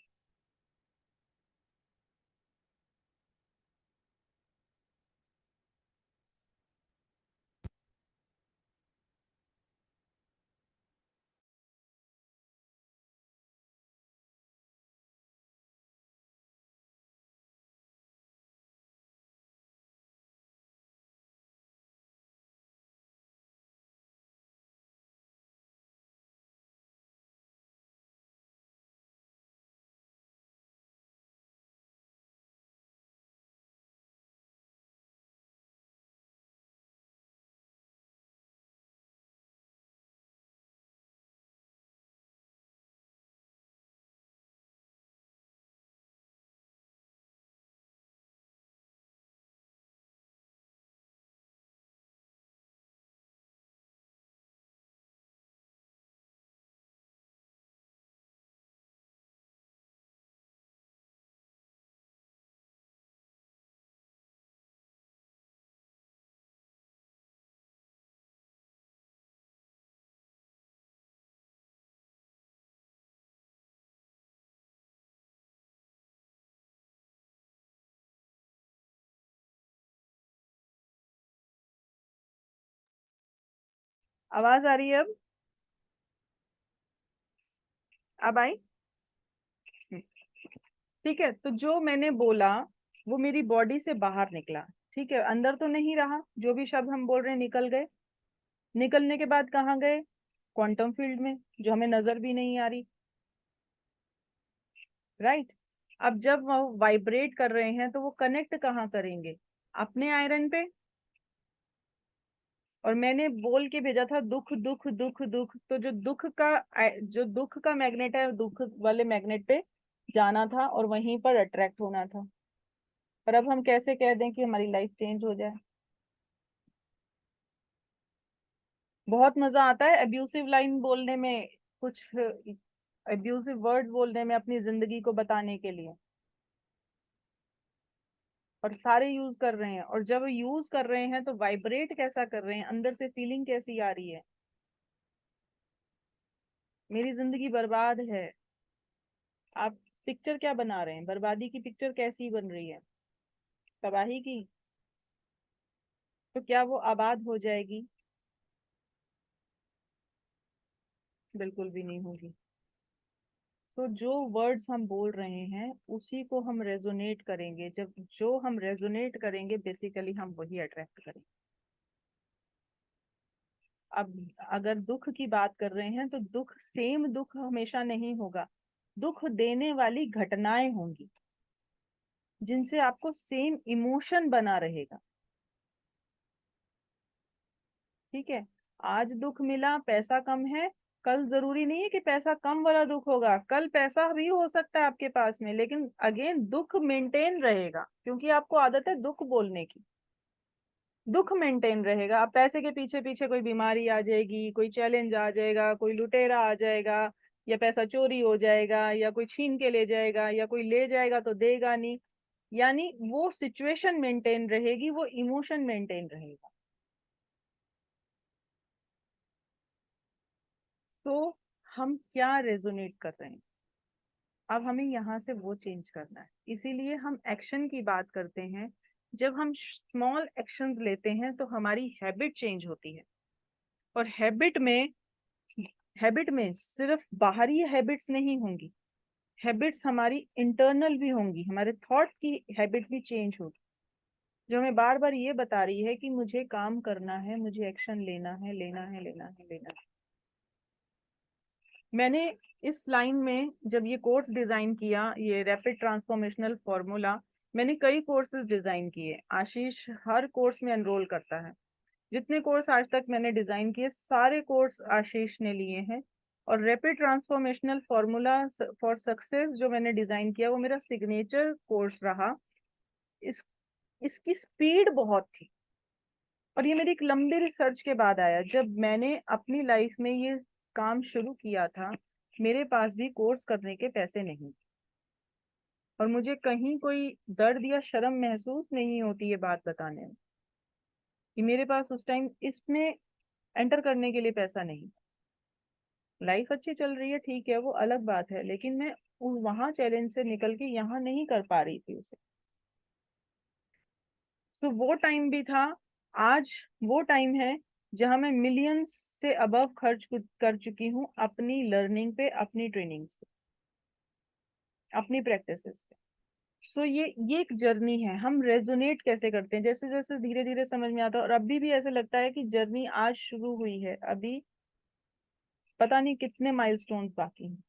आवाज आ रही है अब आई? ठीक है, तो जो मैंने बोला वो मेरी बॉडी से बाहर निकला, ठीक है, अंदर तो नहीं रहा। जो भी शब्द हम बोल रहे हैं निकल गए। निकलने के बाद कहाँ गए? क्वांटम फील्ड में, जो हमें नजर भी नहीं आ रही, राइट। अब जब वो वाइब्रेट कर रहे हैं तो वो कनेक्ट कहाँ करेंगे? अपने आयरन पे। और मैंने बोल के भेजा था दुख दुख दुख दुख, तो जो दुख का मैग्नेट है, दुख वाले मैग्नेट पे जाना था और वहीं पर अट्रैक्ट होना था। पर अब हम कैसे कह दें कि हमारी लाइफ चेंज हो जाए? बहुत मजा आता है अब्यूसिव लाइन बोलने में, कुछ अब्यूसिव वर्ड्स बोलने में, अपनी जिंदगी को बताने के लिए। और सारे यूज कर रहे हैं, और जब यूज कर रहे हैं तो वाइब्रेट कैसा कर रहे हैं, अंदर से फीलिंग कैसी आ रही है? मेरी जिंदगी बर्बाद है। आप पिक्चर क्या बना रहे हैं? बर्बादी की पिक्चर कैसी बन रही है? तबाही की। तो क्या वो आबाद हो जाएगी? बिल्कुल भी नहीं होगी। तो जो वर्ड्स हम बोल रहे हैं उसी को हम रेजोनेट करेंगे। जब जो हम रेजोनेट करेंगे बेसिकली हम वही अट्रैक्ट करेंगे। अब अगर दुख की बात कर रहे हैं तो दुख, सेम दुख हमेशा नहीं होगा। दुख देने वाली घटनाएं होंगी जिनसे आपको सेम इमोशन बना रहेगा, ठीक है। आज दुख मिला, पैसा कम है, कल जरूरी नहीं है कि पैसा कम वाला दुख होगा, कल पैसा भी हो सकता है आपके पास में, लेकिन अगेन दुख मेंटेन रहेगा क्योंकि आपको आदत है दुख बोलने की। दुख मेंटेन रहेगा। अब पैसे के पीछे पीछे कोई बीमारी आ जाएगी, कोई चैलेंज आ जाएगा, कोई लुटेरा आ जाएगा, या पैसा चोरी हो जाएगा, या कोई छीन के ले जाएगा, या कोई ले जाएगा तो देगा नहीं, यानी वो सिचुएशन मेंटेन रहेगी, वो इमोशन मेंटेन रहेगा। तो हम क्या रेजोनेट कर रहे हैं? अब हमें यहाँ से वो चेंज करना है, इसीलिए हम एक्शन की बात करते हैं। जब हम स्मॉल एक्शंस लेते हैं तो हमारी हैबिट चेंज होती है। और हैबिट में सिर्फ बाहरी हैबिट्स नहीं होंगी, हैबिट्स हमारी इंटरनल भी होंगी, हमारे थॉट की हैबिट भी चेंज होगी, जो हमें बार बार ये बता रही है कि मुझे काम करना है, मुझे एक्शन लेना है, लेना है, लेना है, लेना है। मैंने इस लाइन में जब ये कोर्स डिजाइन किया, ये रैपिड ट्रांसफॉर्मेशनल फॉर्मूला, मैंने कई कोर्सेज डिजाइन किए। आशीष हर कोर्स में एनरोल करता है। जितने कोर्स आज तक मैंने डिजाइन किए सारे कोर्स आशीष ने लिए हैं। और rapid transformational formula for success जो मैंने डिजाइन किया वो मेरा सिग्नेचर कोर्स रहा। इसकी स्पीड बहुत थी, और ये मेरी एक लंबी रिसर्च के बाद आया। जब मैंने अपनी लाइफ में ये काम शुरू किया था, मेरे पास भी कोर्स करने के पैसे नहीं, और मुझे कहीं कोई दर्द या शर्म महसूस नहीं होती ये बात बताने में कि मेरे पास उस टाइम इसमें एंटर करने के लिए पैसा नहीं। लाइफ अच्छी चल रही है, ठीक है, वो अलग बात है, लेकिन मैं वहां चैलेंज से निकल के यहाँ नहीं कर पा रही थी उसे। तो वो टाइम भी था। आज वो टाइम है जहां मैं मिलियंस से अबव खर्च कर चुकी हूँ अपनी लर्निंग पे, अपनी ट्रेनिंग्स पे, अपनी प्रैक्टिसेस पे। सो ये एक जर्नी है। हम रेजोनेट कैसे करते हैं? जैसे जैसे धीरे धीरे समझ में आता है, और अभी भी ऐसे लगता है कि जर्नी आज शुरू हुई है, अभी पता नहीं कितने माइलस्टोन्स बाकी हैं।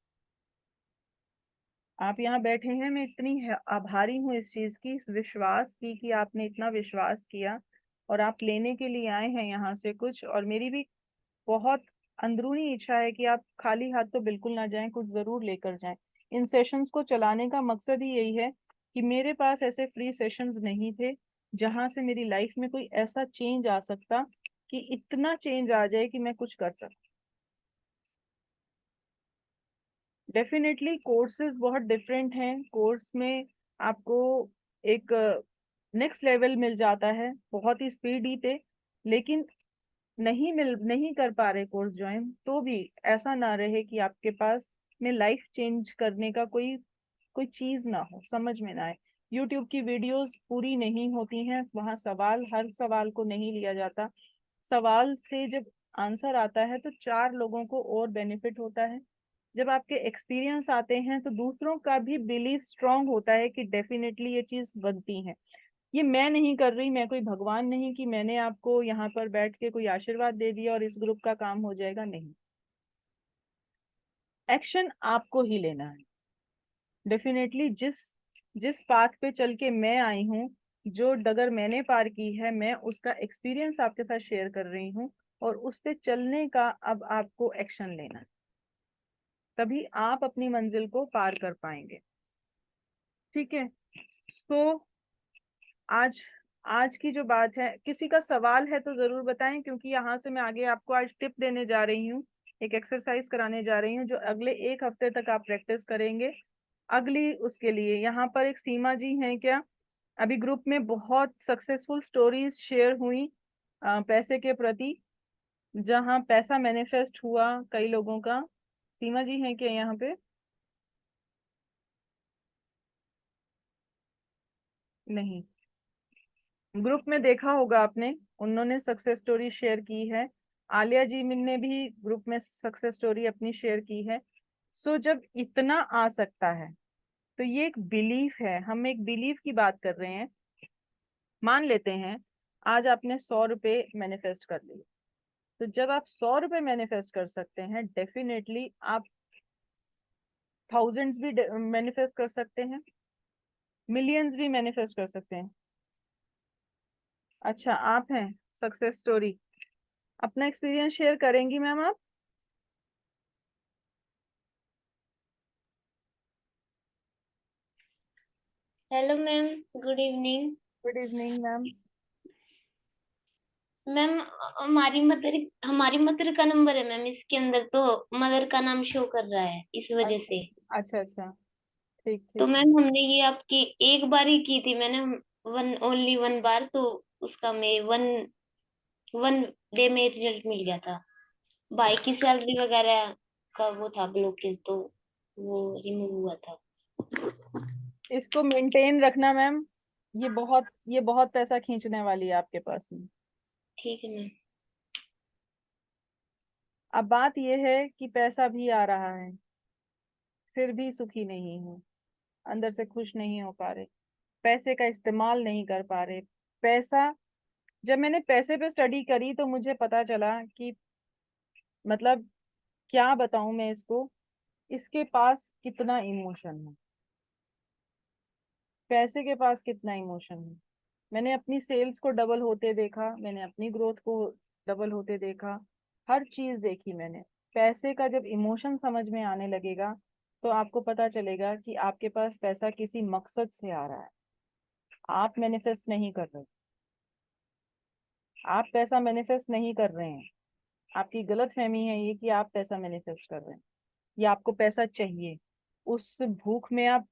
आप यहाँ बैठे हैं, मैं इतनी आभारी हूँ इस चीज की, इस विश्वास की कि आपने इतना विश्वास किया और आप लेने के लिए आए हैं यहाँ से कुछ। और मेरी भी बहुत अंदरूनी इच्छा है कि आप खाली हाथ तो बिल्कुल ना जाएं, कुछ जरूर लेकर जाएं। इन सेशंस को चलाने का मकसद ही यही है कि मेरे पास ऐसे फ्री सेशंस नहीं थे जहां से मेरी लाइफ में कोई ऐसा चेंज आ सकता कि इतना चेंज आ जाए कि मैं कुछ कर सकूं। डेफिनेटली कोर्सेज बहुत डिफरेंट हैं। कोर्स में आपको एक नेक्स्ट लेवल मिल जाता है बहुत ही स्पीडी पे, लेकिन नहीं कर पा रहे कोर्स ज्वाइन, तो भी ऐसा ना रहे कि आपके पास में लाइफ चेंज करने का कोई कोई चीज ना हो, समझ में ना आए। यूट्यूब की वीडियोस पूरी नहीं होती हैं, वहां सवाल, हर सवाल को नहीं लिया जाता। सवाल से जब आंसर आता है तो 4 लोगों को और बेनिफिट होता है। जब आपके एक्सपीरियंस आते हैं तो दूसरों का भी बिलीफ स्ट्रांग होता है कि डेफिनेटली ये चीज बनती है। ये मैं नहीं कर रही, मैं कोई भगवान नहीं कि मैंने आपको यहाँ पर बैठ के कोई आशीर्वाद दे दिया और इस ग्रुप का काम हो जाएगा, नहीं। एक्शन आपको ही लेना है। डेफिनेटली जिस पाथ पे चल के मैं आई हूँ, जो डगर मैंने पार की है, मैं उसका एक्सपीरियंस आपके साथ शेयर कर रही हूँ और उस पे चलने का अब आपको एक्शन लेना है, तभी आप अपनी मंजिल को पार कर पाएंगे। ठीक है, तो आज की जो बात है, किसी का सवाल है तो जरूर बताएं, क्योंकि यहाँ से मैं आगे आपको आज टिप देने जा रही हूँ, एक एक्सरसाइज कराने जा रही हूँ जो अगले 1 हफ्ते तक आप प्रैक्टिस करेंगे। अगली उसके लिए यहाँ पर एक सीमा जी हैं क्या? अभी ग्रुप में बहुत सक्सेसफुल स्टोरीज शेयर हुई पैसे के प्रति, जहाँ पैसा मैनिफेस्ट हुआ कई लोगों का। सीमा जी हैं क्या यहाँ पे? नहीं, ग्रुप में देखा होगा आपने, उन्होंने सक्सेस स्टोरी शेयर की है। आलिया जी ने भी ग्रुप में सक्सेस स्टोरी अपनी शेयर की है। सो जब इतना आ सकता है तो ये एक बिलीफ है, हम एक बिलीफ की बात कर रहे हैं। मान लेते हैं आज आपने 100 रुपए मैनिफेस्ट कर लिए, तो जब आप 100 रुपए मैनिफेस्ट कर सकते हैं, डेफिनेटली आप थाउजेंड्स भी मैनिफेस्ट कर सकते हैं, मिलियंस भी मैनिफेस्ट कर सकते हैं। अच्छा, आप हैं सक्सेस स्टोरी, अपना एक्सपीरियंस शेयर करेंगी मैम आप? Hello ma'am, good evening. Good evening ma'am. Ma'am हमारी मदर का नंबर है मैम, इसके अंदर तो मदर का नाम शो कर रहा है, इस वजह से। अच्छा अच्छा, ठीक तो ठीक। मैम हमने ये आपकी एक बार ही की थी मैंने, ओनली 1 बार, तो उसका मैं वन डे में रिजल्ट मिल गया था। भाई की सैलरी वगैरह का वो था ब्लॉकेज, तो वो रिमूव हुआ था। इसको मेंटेन रखना मैम, ये बहुत पैसा खींचने वाली है आपके पास में। ठीक है मैम। अब बात ये है कि पैसा भी आ रहा है, फिर भी सुखी नहीं हूँ, अंदर से खुश नहीं हो पा रहे, पैसे का इस्तेमाल नहीं कर पा रहे। पैसा, जब मैंने पैसे पे स्टडी करी तो मुझे पता चला कि मतलब क्या बताऊं मैं इसको, इसके पास कितना इमोशन है, पैसे के पास कितना इमोशन है। मैंने अपनी सेल्स को डबल होते देखा, मैंने अपनी ग्रोथ को डबल होते देखा, हर चीज देखी मैंने। पैसे का जब इमोशन समझ में आने लगेगा तो आपको पता चलेगा कि आपके पास पैसा किसी मकसद से आ रहा है, आप मैनिफेस्ट नहीं कर रहे, आप पैसा मैनिफेस्ट नहीं कर रहे हैं। आपकी गलत फहमी है ये कि आप पैसा मैनिफेस्ट कर रहे हैं, या आपको पैसा चाहिए, उस भूख में आप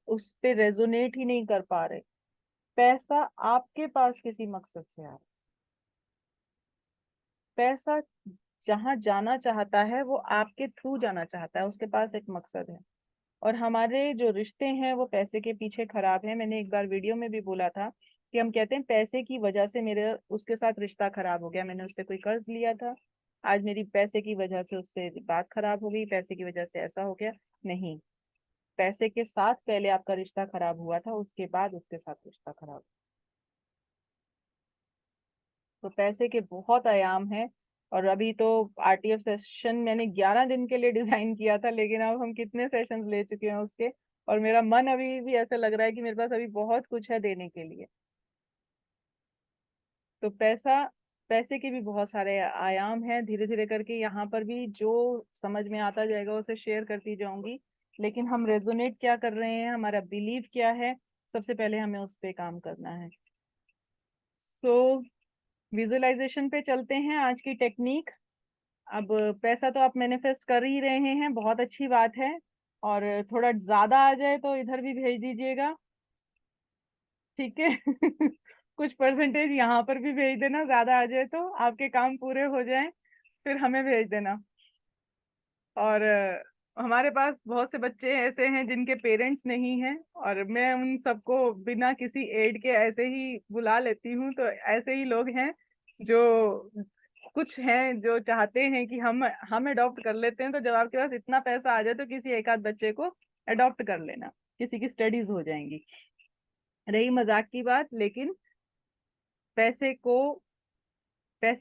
उस पे रेजोनेट ही नहीं कर पा रहे। पैसा आपके पास किसी मकसद से आ रहा है। पैसा जहां जाना चाहता है वो आपके थ्रू जाना चाहता है, उसके पास एक मकसद है। और हमारे जो रिश्ते हैं वो पैसे के पीछे खराब है। मैंने एक बार वीडियो में भी बोला था कि हम कहते हैं पैसे की वजह से मेरे उसके साथ रिश्ता खराब हो गया, मैंने उससे कोई कर्ज लिया था, आज मेरी पैसे की वजह से उससे बात खराब हो गई, पैसे की वजह से ऐसा हो गया। नहीं, पैसे के साथ पहले आपका रिश्ता खराब हुआ था, उसके बाद उसके साथ रिश्ता खराब। तो पैसे के बहुत आयाम हैं। और अभी तो आरटीएफ सेशन मैंने 11 दिन के लिए डिजाइन किया था, लेकिन अब हम कितने सेशंस ले चुके हैं उसके, और मेरा मन अभी भी ऐसा लग रहा है कि मेरे पास अभी बहुत कुछ है देने के लिए। तो पैसे के भी बहुत सारे आयाम हैं, धीरे धीरे करके यहाँ पर भी जो समझ में आता जाएगा उसे शेयर करती जाऊंगी। लेकिन हम रेजोनेट क्या कर रहे हैं, हमारा बिलीव क्या है, सबसे पहले हमें उस पर काम करना है। सो विजुअलाइजेशन पे चलते हैं, आज की टेक्निक। अब पैसा तो आप मैनिफेस्ट कर ही रहे हैं, बहुत अच्छी बात है, और थोड़ा ज्यादा आ जाए तो इधर भी भेज दीजिएगा, ठीक है? कुछ परसेंटेज यहाँ पर भी भेज देना, ज्यादा आ जाए तो आपके काम पूरे हो जाएं फिर हमें भेज देना। और हमारे पास बहुत से बच्चे ऐसे हैं जिनके पेरेंट्स नहीं हैं, और मैं उन सबको बिना किसी एड के ऐसे ही बुला लेती हूँ। तो ऐसे ही लोग हैं जो कुछ हैं जो चाहते हैं कि हम अडॉप्ट कर लेते हैं, तो जब आपके पास इतना पैसा आ जाए तो किसी एक आध बच्चे को अडॉप्ट कर लेना, किसी की स्टडीज हो जाएंगी। रही मजाक की बात, लेकिन पैसे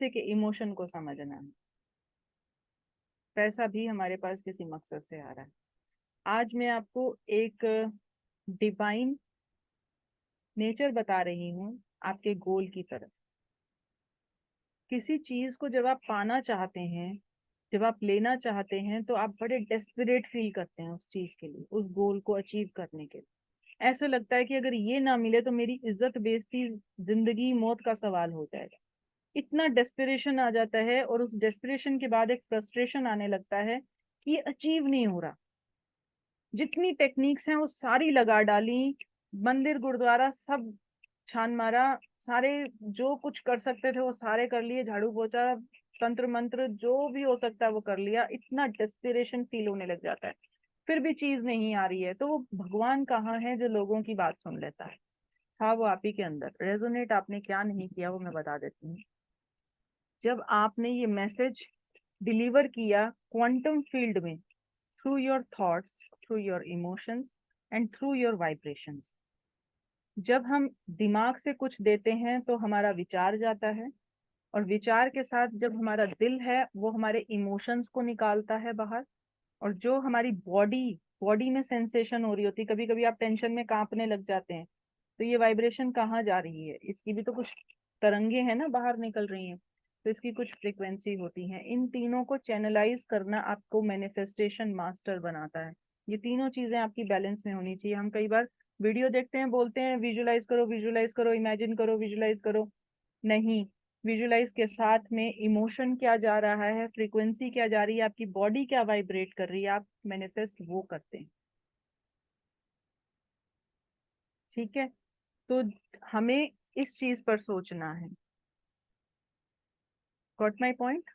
के इमोशन को समझना है। पैसा भी हमारे पास किसी मकसद से आ रहा है। आज मैं आपको एक डिवाइन नेचर बता रही हूँ आपके गोल की तरफ। किसी चीज को जब आप पाना चाहते हैं, जब आप लेना चाहते हैं, तो आप बड़े डेस्परेट फील करते हैं उस चीज के लिए, उस गोल को अचीव करने के लिए। ऐसा लगता है कि अगर ये ना मिले तो मेरी इज्जत बेइज्जती, जिंदगी मौत का सवाल हो जाएगा। इतना डेस्परेशन आ जाता है, और उस डेस्परेशन के बाद एक फ्रस्ट्रेशन आने लगता है कि ये अचीव नहीं हो रहा। जितनी टेक्निक्स हैं वो सारी लगा डाली, मंदिर गुरुद्वारा सब छान मारा, सारे जो कुछ कर सकते थे वो सारे कर लिए, झाड़ू पोछा तंत्र मंत्र जो भी हो सकता है वो कर लिया। इतना डेस्परेशन फील होने लग जाता है, फिर भी चीज नहीं आ रही है। तो वो भगवान कहाँ है जो लोगों की बात सुन लेता है? हाँ, वो आप ही के अंदर। रेजोनेट आपने क्या नहीं किया वो मैं बता देती हूँ। जब आपने ये मैसेज डिलीवर किया क्वांटम फील्ड में, through your thoughts, through your emotions and through your vibrations. जब हम दिमाग से कुछ देते हैं तो हमारा विचार जाता है, और विचार के साथ जब हमारा दिल है वो हमारे इमोशंस को निकालता है बाहर। और जो हमारी बॉडी में सेंसेशन हो रही होती है, कभी कभी आप टेंशन में कांपने लग जाते हैं, तो ये वाइब्रेशन कहाँ जा रही है? इसकी भी तो कुछ तरंगे हैं ना, बाहर निकल रही हैं, तो इसकी कुछ फ्रीक्वेंसी होती है। इन तीनों को चैनलाइज करना आपको मैनिफेस्टेशन मास्टर बनाता है। ये तीनों चीजें आपकी बैलेंस में होनी चाहिए। हम कई बार वीडियो देखते हैं, बोलते हैं विजुलाइज करो, विजुलाइज करो, इमेजिन करो, विजुलाइज करो। नहीं, विजुलाइज के साथ में इमोशन क्या जा रहा है, फ्रीक्वेंसी क्या जा रही है, आपकी बॉडी क्या वाइब्रेट कर रही है, आप मैनिफेस्ट वो करते हैं। ठीक है, तो हमें इस चीज पर सोचना है। Got my point?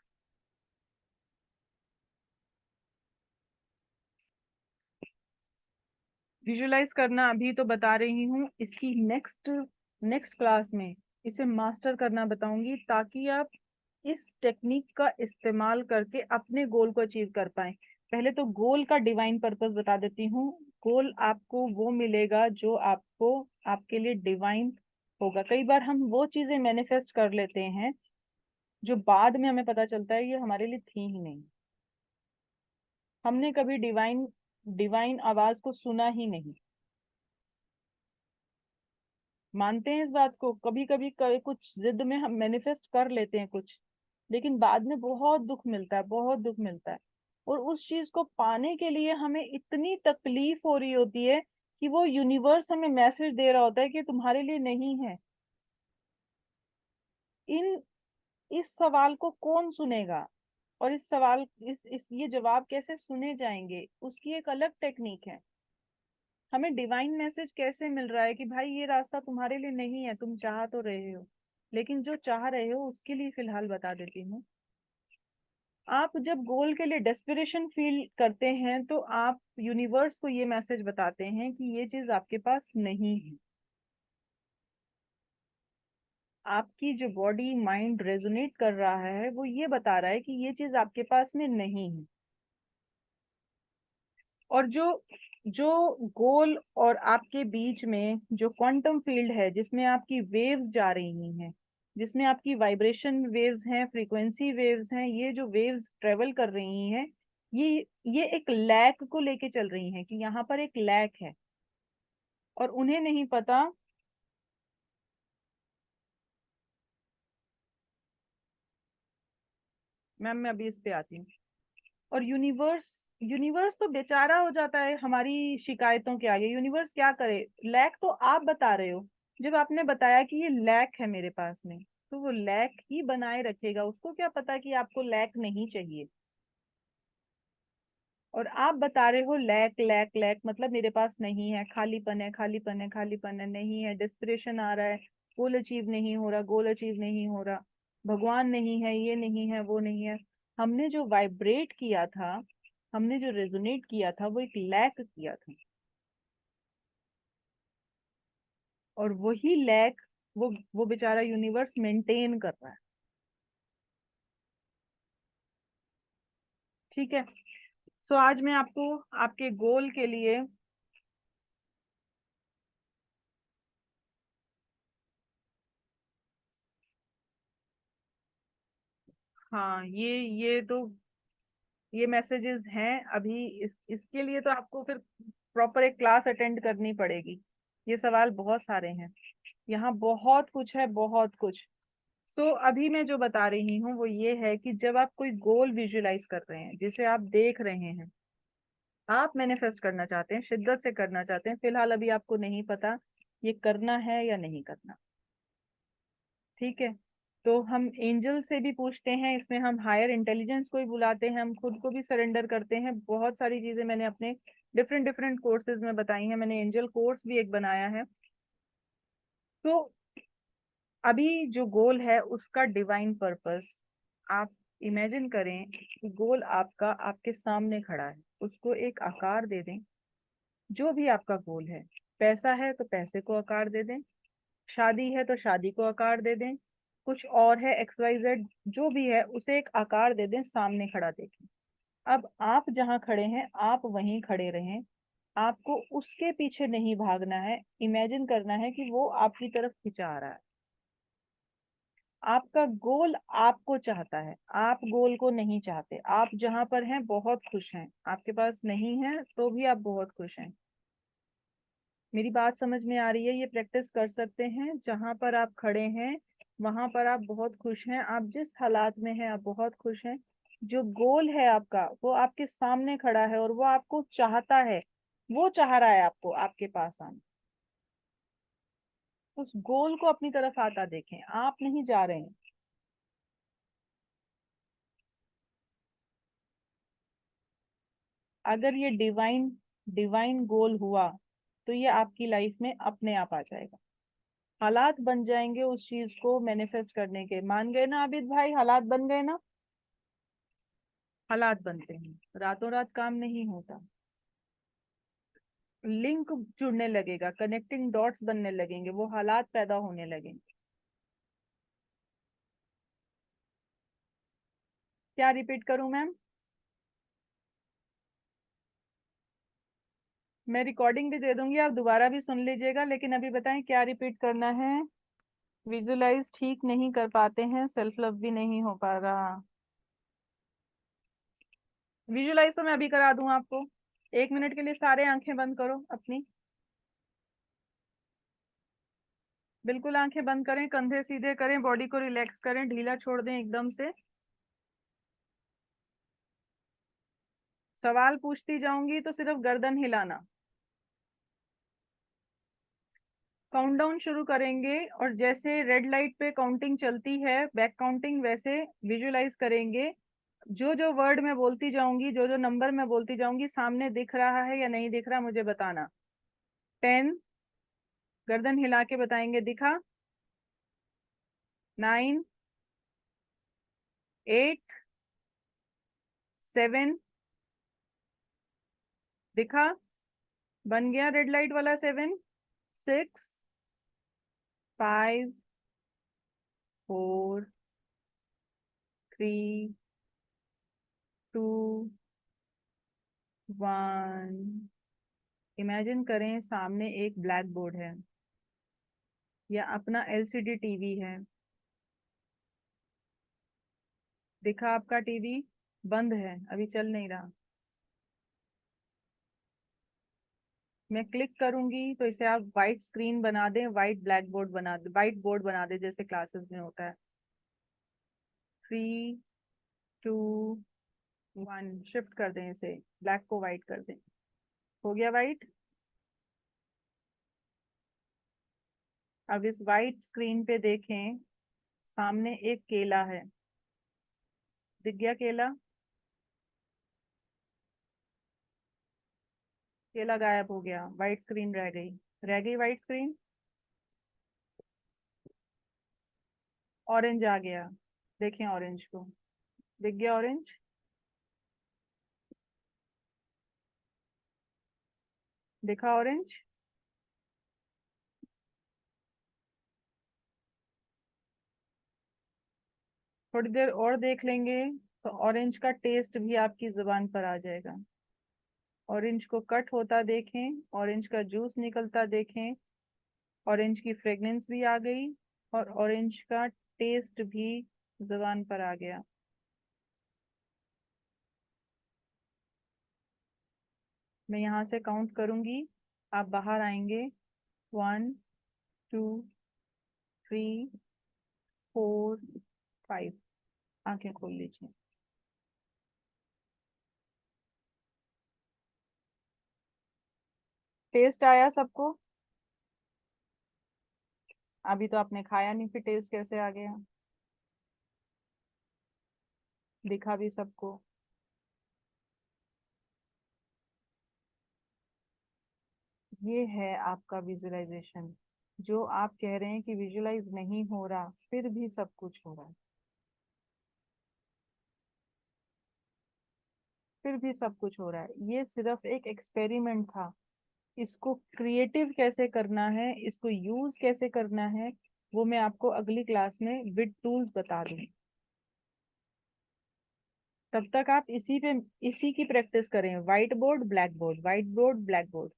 विजुलाइज करना अभी तो बता रही हूँ, इसकी नेक्स्ट क्लास में इसे मास्टर करना बताऊंगी, ताकि आप इस टेक्निक का इस्तेमाल करके अपने गोल को अचीव कर पाए। पहले तो गोल का डिवाइन पर्पस बता देती हूँ। गोल आपको वो मिलेगा जो आपको आपके लिए डिवाइन होगा। कई बार हम वो चीजें मैनिफेस्ट कर लेते हैं जो बाद में हमें पता चलता है ये हमारे लिए थी ही नहीं। हमने कभी डिवाइन आवाज को सुना ही नहीं। मानते हैं इस बात को? कभी कभी कुछ जिद में हम मैनिफेस्ट कर लेते हैं कुछ, लेकिन बाद में बहुत दुख मिलता है, बहुत दुख मिलता है। और उस चीज को पाने के लिए हमें इतनी तकलीफ हो रही होती है कि वो यूनिवर्स हमें मैसेज दे रहा होता है कि तुम्हारे लिए नहीं है। इन इस सवाल को कौन सुनेगा, और इस सवाल इस ये जवाब कैसे सुने जाएंगे, उसकी एक अलग टेक्निक है। हमें डिवाइन मैसेज कैसे मिल रहा है कि भाई ये रास्ता तुम्हारे लिए नहीं है, तुम चाह तो रहे हो, लेकिन जो चाह रहे हो उसके लिए फिलहाल बता देती हूँ। आप जब गोल के लिए डेस्पिरेशन फील करते हैं तो आप यूनिवर्स को ये मैसेज बताते हैं कि ये चीज आपके पास नहीं है। आपकी जो बॉडी माइंड रेजोनेट कर रहा है वो ये बता रहा है कि ये चीज आपके पास में नहीं है। और जो गोल और आपके बीच में जो क्वांटम फील्ड है, जिसमें आपकी वेव्स जा रही हैं, जिसमें आपकी वाइब्रेशन वेव्स हैं, फ्रीक्वेंसी वेव्स हैं, ये जो वेव्स ट्रेवल कर रही हैं, ये एक लैक को लेके चल रही हैं कि यहाँ पर एक लैक है, और उन्हें नहीं पता। मैम मैं अभी इस पे आती हूँ। और यूनिवर्स तो बेचारा हो जाता है हमारी शिकायतों के आगे। यूनिवर्स क्या करे? लैक तो आप बता रहे हो। जब आपने बताया कि ये लैक है मेरे पास में, तो वो लैक ही बनाए रखेगा। उसको क्या पता कि आपको लैक नहीं चाहिए। और आप बता रहे हो लैक लैक लैक, मतलब मेरे पास नहीं है, खालीपन है, खालीपन है, खालीपन है, नहीं है, डिस्प्रेशन आ रहा है, गोल अचीव नहीं हो रहा, गोल अचीव नहीं हो रहा, भगवान नहीं है, ये नहीं है, वो नहीं है। हमने जो वाइब्रेट किया था, हमने जो रेजोनेट किया था, वो एक लैक किया था। और वही लैक वो बेचारा यूनिवर्स मेंटेन कर रहा है। ठीक है। सो आज मैं आपको आपके गोल के लिए हाँ ये मैसेजेस हैं अभी। इसके लिए तो आपको फिर प्रॉपर एक क्लास अटेंड करनी पड़ेगी। ये सवाल बहुत सारे हैं, यहाँ बहुत कुछ है, बहुत कुछ। तो अभी मैं जो बता रही हूँ वो ये है कि जब आप कोई गोल विजुलाइज कर रहे हैं, जिसे आप देख रहे हैं, आप मैनिफेस्ट करना चाहते हैं, शिद्दत से करना चाहते हैं, फिलहाल अभी आपको नहीं पता ये करना है या नहीं करना, ठीक है। तो हम एंजल से भी पूछते हैं, इसमें हम हायर इंटेलिजेंस को भी बुलाते हैं, हम खुद को भी सरेंडर करते हैं। बहुत सारी चीजें मैंने अपने डिफरेंट डिफरेंट कोर्सेज में बताई हैं, मैंने एंजल कोर्स भी एक बनाया है। तो अभी जो गोल है उसका डिवाइन पर्पस आप इमेजिन करें कि गोल आपका आपके सामने खड़ा है, उसको एक आकार दे दें। जो भी आपका गोल है, पैसा है तो पैसे को आकार दे दें, शादी है तो शादी को आकार दे दें, कुछ और है XYZ, जो भी है उसे एक आकार दे दें, सामने खड़ा देखें। अब आप जहां खड़े हैं आप वहीं खड़े रहें, आपको उसके पीछे नहीं भागना है, इमेजिन करना है कि वो आपकी तरफ खिंचा रहा है। आपका गोल आपको चाहता है, आप गोल को नहीं चाहते। आप जहां पर हैं बहुत खुश हैं, आपके पास नहीं है तो भी आप बहुत खुश हैं। मेरी बात समझ में आ रही है? ये प्रैक्टिस कर सकते हैं। जहां पर आप खड़े हैं वहां पर आप बहुत खुश हैं, आप जिस हालात में हैं आप बहुत खुश हैं। जो गोल है आपका वो आपके सामने खड़ा है और वो आपको चाहता है, वो चाह रहा है आपको आपके पास आना। उस गोल को अपनी तरफ आता देखें, आप नहीं जा रहे हैं। अगर ये डिवाइन डिवाइन गोल हुआ तो ये आपकी लाइफ में अपने आप आ जाएगा। हालात बन जाएंगे उस चीज को मैनिफेस्ट करने के। मान गए ना आबिद भाई, हालात बन गए ना? हालात बनते हैं, रातों रात काम नहीं होता। लिंक जुड़ने लगेगा, कनेक्टिंग डॉट्स बनने लगेंगे, वो हालात पैदा होने लगेंगे। क्या रिपीट करूं मैम? मैं रिकॉर्डिंग भी दे दूंगी, आप दोबारा भी सुन लीजिएगा, लेकिन अभी बताएं क्या रिपीट करना है। विजुलाइज ठीक नहीं कर पाते हैं, सेल्फ लव भी नहीं हो पा रहा। विजुलाइज तो मैं अभी करा दूं आपको। 1 मिनट के लिए सारे आंखें बंद करो अपनी, बिल्कुल आंखें बंद करें, कंधे सीधे करें, बॉडी को रिलैक्स करें, ढीला छोड़ दें एकदम से। सवाल पूछती जाऊंगी तो सिर्फ गर्दन हिलाना। काउंटडाउन शुरू करेंगे और जैसे रेड लाइट पे काउंटिंग चलती है, बैक काउंटिंग, वैसे विजुलाइज करेंगे। जो जो वर्ड मैं बोलती जाऊंगी, जो जो नंबर मैं बोलती जाऊंगी, सामने दिख रहा है या नहीं दिख रहा मुझे बताना। 10, गर्दन हिला के बताएंगे, दिखा? 9, 8, 7, दिखा? बन गया रेड लाइट वाला 7। 6, 5, 4, 3, 2, 1। इमेजिन करें सामने एक ब्लैक बोर्ड है या अपना LCD टीवी है। दिखा आपका टीवी? बंद है, अभी चल नहीं रहा। मैं क्लिक करूंगी तो इसे आप व्हाइट स्क्रीन बना दें, व्हाइट ब्लैक बोर्ड बना दे, व्हाइट बोर्ड बना दे जैसे क्लासेस में होता है। 3, 2, 1, शिफ्ट कर दें इसे, ब्लैक को व्हाइट कर दें। हो गया व्हाइट। अब इस व्हाइट स्क्रीन पे देखें, सामने एक केला है, दिख गया केला? केला गायब हो गया, व्हाइट स्क्रीन रह गई। रह गई व्हाइट स्क्रीन। ऑरेंज आ गया, देखें ऑरेंज को, दिख गया ऑरेंज? देखा ऑरेंज? थोड़ी देर और देख लेंगे, तो ऑरेंज का टेस्ट भी आपकी जुबान पर आ जाएगा। ऑरेंज को कट होता देखें, ऑरेंज का जूस निकलता देखें, ऑरेंज की फ्रेग्रेंस भी आ गई और ऑरेंज का टेस्ट भी जुबान पर आ गया। मैं यहाँ से काउंट करूंगी, आप बाहर आएंगे। 1 2 3 4 5। आंखें खोल लीजिए। टेस्ट आया सबको? अभी तो आपने खाया नहीं, फिर टेस्ट कैसे आ गया? दिखा भी सबको? ये है आपका विजुअलाइजेशन। जो आप कह रहे हैं कि विजुअलाइज नहीं हो रहा, फिर भी सब कुछ हो रहा है, फिर भी सब कुछ हो रहा है। ये सिर्फ एक एक्सपेरिमेंट था। इसको क्रिएटिव कैसे करना है, इसको यूज कैसे करना है, वो मैं आपको अगली क्लास में विद टूल्स बता दूंगी। तब तक आप इसी की प्रैक्टिस करें। White board black board, white board black board.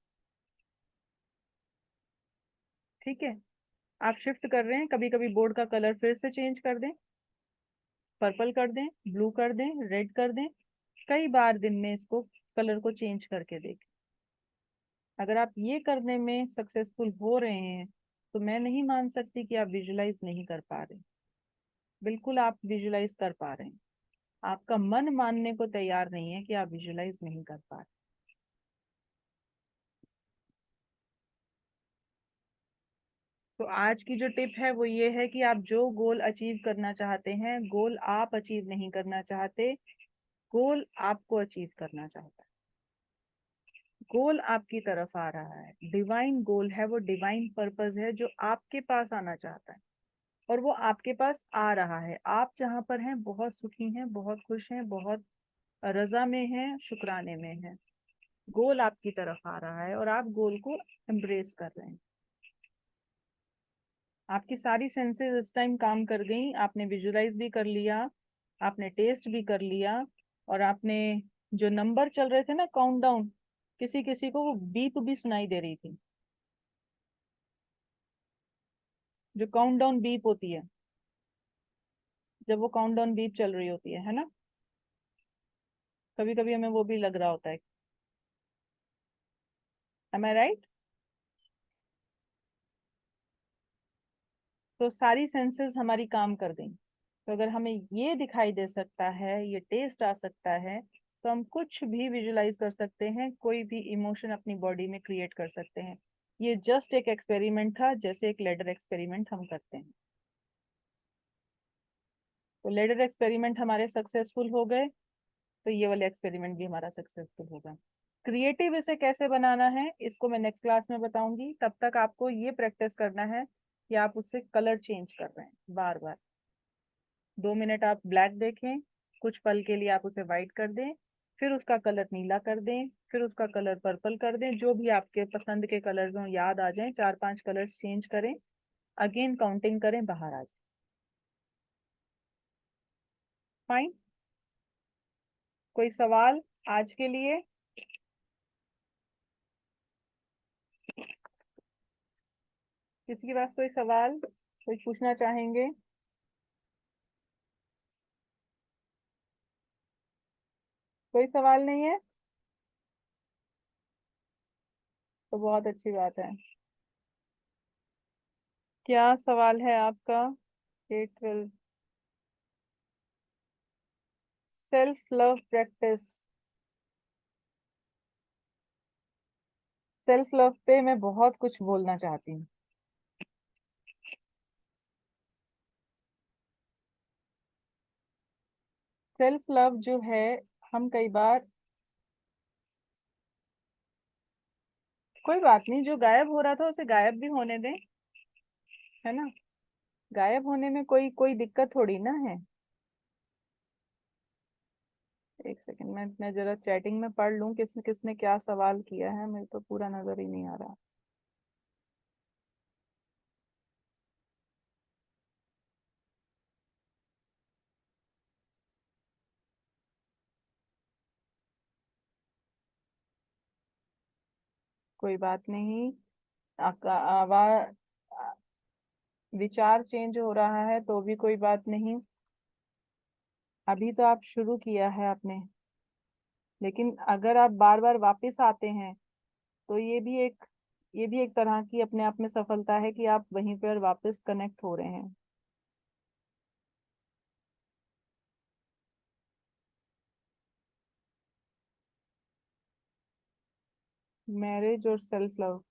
ठीक है, आप शिफ्ट कर रहे हैं, कभी कभी बोर्ड का कलर फिर से चेंज कर दें, पर्पल कर दें, ब्लू कर दें, रेड कर दें। कई बार दिन में इसको कलर को चेंज करके देखें। अगर आप ये करने में सक्सेसफुल हो रहे हैं तो मैं नहीं मान सकती कि आप विजुलाइज नहीं कर पा रहे। बिल्कुल आप विजुलाइज कर पा रहे हैं। आपका मन मानने को तैयार नहीं है कि आप विजुलाइज नहीं कर पा रहे। तो आज की जो टिप है वो ये है कि आप जो गोल अचीव करना चाहते हैं, गोल आप अचीव नहीं करना चाहते, गोल आपको अचीव करना चाहता है। गोल आपकी तरफ आ रहा है, डिवाइन गोल है, वो डिवाइन पर्पस है जो आपके पास आना चाहता है और वो आपके पास आ रहा है। आप जहाँ पर हैं बहुत सुखी हैं, बहुत खुश हैं, बहुत रजा में हैं, शुक्राने में हैं। गोल आपकी तरफ आ रहा है और आप गोल को एम्ब्रेस कर रहे हैं। आपकी सारी सेंसेस इस टाइम काम कर गई। आपने विजुलाइज भी कर लिया, आपने टेस्ट भी कर लिया, और आपने जो नंबर चल रहे थे ना काउंटडाउन, किसी किसी को वो बीप भी सुनाई दे रही थी, जो काउंटडाउन बीप होती है, जब वो काउंटडाउन बीप चल रही होती है ना, कभी कभी हमें वो भी लग रहा होता है। एम आई राइट? तो सारी सेंसेस हमारी काम कर दें। तो अगर हमें ये दिखाई दे सकता है, ये टेस्ट आ सकता है, तो हम कुछ भी विजुलाइज कर सकते हैं, कोई भी इमोशन अपनी बॉडी में क्रिएट कर सकते हैं। ये जस्ट एक एक्सपेरिमेंट था, जैसे एक लेडर एक्सपेरिमेंट हम करते हैं। तो लेडर एक्सपेरिमेंट हमारे सक्सेसफुल हो गए, तो ये वाले एक्सपेरिमेंट भी हमारा सक्सेसफुल होगा। क्रिएटिव इसे कैसे बनाना है इसको मैं नेक्स्ट क्लास में बताऊंगी। तब तक आपको ये प्रैक्टिस करना है कि आप उससे कलर चेंज कर रहे हैं बार बार। 2 मिनट आप ब्लैक देखें, कुछ पल के लिए आप उसे व्हाइट कर दें, फिर उसका कलर नीला कर दें, फिर उसका कलर पर्पल कर दें। जो भी आपके पसंद के कलर्स हो याद आ जाएं, 4-5 कलर्स चेंज करें, अगेन काउंटिंग करें, बाहर आ जाए। फाइन? कोई सवाल आज के लिए? किसी के पास कोई सवाल, कोई पूछना चाहेंगे? कोई सवाल नहीं है तो बहुत अच्छी बात है। क्या सवाल है आपका? 8-12 self love practice. Self love पे मैं बहुत कुछ बोलना चाहती हूँ। सेल्फ लव जो है, हम कई बार, कोई बात नहीं, जो गायब हो रहा था उसे गायब भी होने दें, है ना। गायब होने में कोई कोई दिक्कत थोड़ी ना है। एक सेकंड, मैं जरा चैटिंग में पढ़ लूं किसने किसने क्या सवाल किया है, मेरे तो पूरा नजर ही नहीं आ रहा। कोई बात नहीं। आपका आवाज विचार चेंज हो रहा है तो भी कोई बात नहीं। अभी तो आप शुरू किया है आपने, लेकिन अगर आप बार बार वापस आते हैं तो ये भी एक तरह की अपने आप में सफलता है कि आप वहीं पर वापस कनेक्ट हो रहे हैं। मैरिज और सेल्फ लव।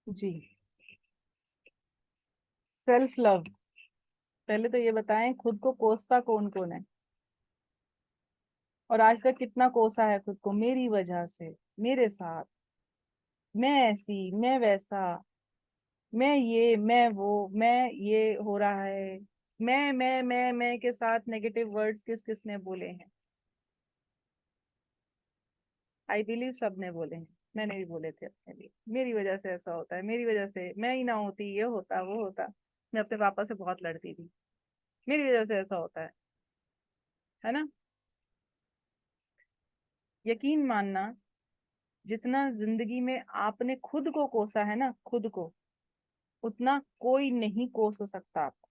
जी, सेल्फ लव। पहले तो ये बताएं, खुद को कोसता कौन कौन है, और आज तक कितना कोसा है खुद को मेरी वजह से, मेरे साथ, मैं ऐसी, मैं वैसा, मैं ये हो रहा है। मैं के साथ नेगेटिव वर्ड्स किस किस ने बोले हैं? आई बिलीव सब ने बोले हैं। मैंने भी बोले थे अपने लिए, मेरी वजह से ऐसा होता है, मेरी वजह से मैं ही ना होती ये होता वो होता। मैं अपने पापा से बहुत लड़ती थी, मेरी वजह से ऐसा होता है ना? यकीन मानना, जितना जिंदगी में आपने खुद को कोसा है ना, खुद को, उतना कोई नहीं कोस सकता आपको।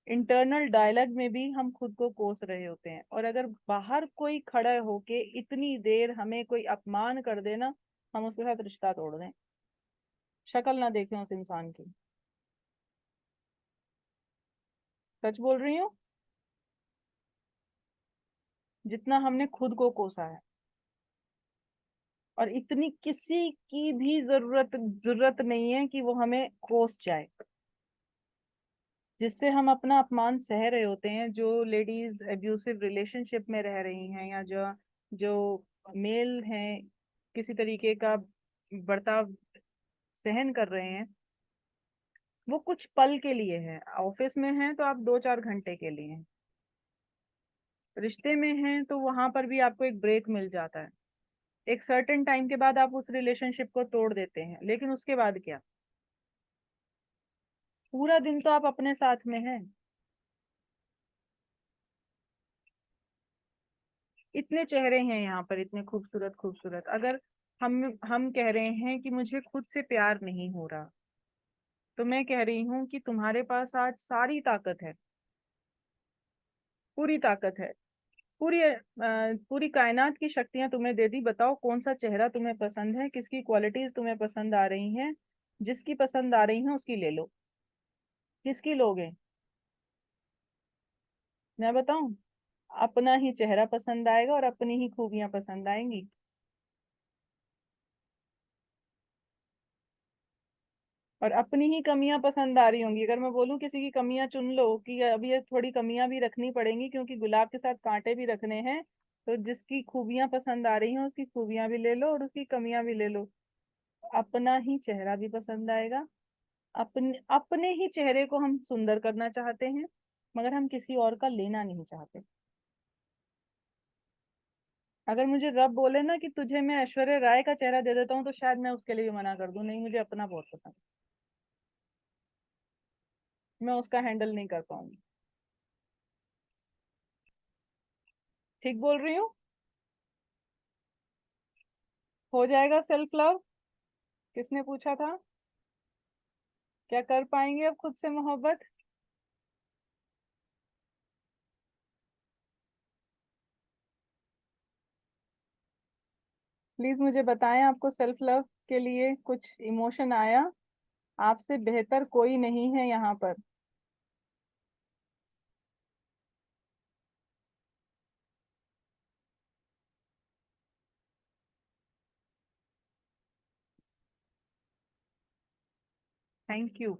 इंटरनल डायलॉग में भी हम खुद को कोस रहे होते हैं, और अगर बाहर कोई खड़ा होके इतनी देर हमें कोई अपमान कर देना, हम उसके साथ रिश्ता तोड़ दें, शक्ल ना देखें उस इंसान की। सच बोल रही हूँ। जितना हमने खुद को कोसा है, और इतनी किसी की भी जरूरत नहीं है कि वो हमें कोस जाए। जिससे हम अपना अपमान सह रहे होते हैं, जो लेडीज एब्यूसिव रिलेशनशिप में रह रही हैं, या जो जो मेल हैं किसी तरीके का बर्ताव सहन कर रहे हैं, वो कुछ पल के लिए है। ऑफिस में हैं तो आप 2-4 घंटे के लिए हैं, रिश्ते में हैं तो वहां पर भी आपको एक ब्रेक मिल जाता है। एक सर्टेन टाइम के बाद आप उस रिलेशनशिप को तोड़ देते हैं, लेकिन उसके बाद क्या? पूरा दिन तो आप अपने साथ में हैं। इतने चेहरे हैं यहाँ पर, इतने खूबसूरत खूबसूरत। अगर हम कह रहे हैं कि मुझे खुद से प्यार नहीं हो रहा, तो मैं कह रही हूँ कि तुम्हारे पास आज सारी ताकत है, पूरी ताकत है। पूरी कायनात की शक्तियां तुम्हें दे दी। बताओ कौन सा चेहरा तुम्हें पसंद है, किसकी क्वालिटीज तुम्हें पसंद आ रही हैं? जिसकी पसंद आ रही है उसकी ले लो। किसकी लोगे? मैं बताऊं? अपना ही चेहरा पसंद आएगा और अपनी ही खूबियां पसंद आएंगी। और अपनी ही कमियां पसंद आ रही होंगी। अगर मैं बोलूं किसी की कमियां चुन लो, कि अब ये थोड़ी कमियां भी रखनी पड़ेंगी क्योंकि गुलाब के साथ कांटे भी रखने हैं, तो जिसकी खूबियां पसंद आ रही हैं उसकी खूबियां भी ले लो और उसकी कमियां भी ले लो। अपना ही चेहरा भी पसंद आएगा। अपने अपने ही चेहरे को हम सुंदर करना चाहते हैं, मगर हम किसी और का लेना नहीं चाहते। अगर मुझे रब बोले ना कि तुझे मैं ऐश्वर्या राय का चेहरा दे देता हूँ, तो शायद मैं उसके लिए भी मना कर दूं, नहीं मुझे अपना बहुत पसंद है, मैं उसका हैंडल नहीं कर पाऊंगी। ठीक बोल रही हूँ? हो जाएगा सेल्फ लव? किसने पूछा था? क्या कर पाएंगे अब खुद से मोहब्बत? प्लीज मुझे बताएं, आपको सेल्फ लव के लिए कुछ इमोशन आया? आपसे बेहतर कोई नहीं है यहाँ पर। Thank you.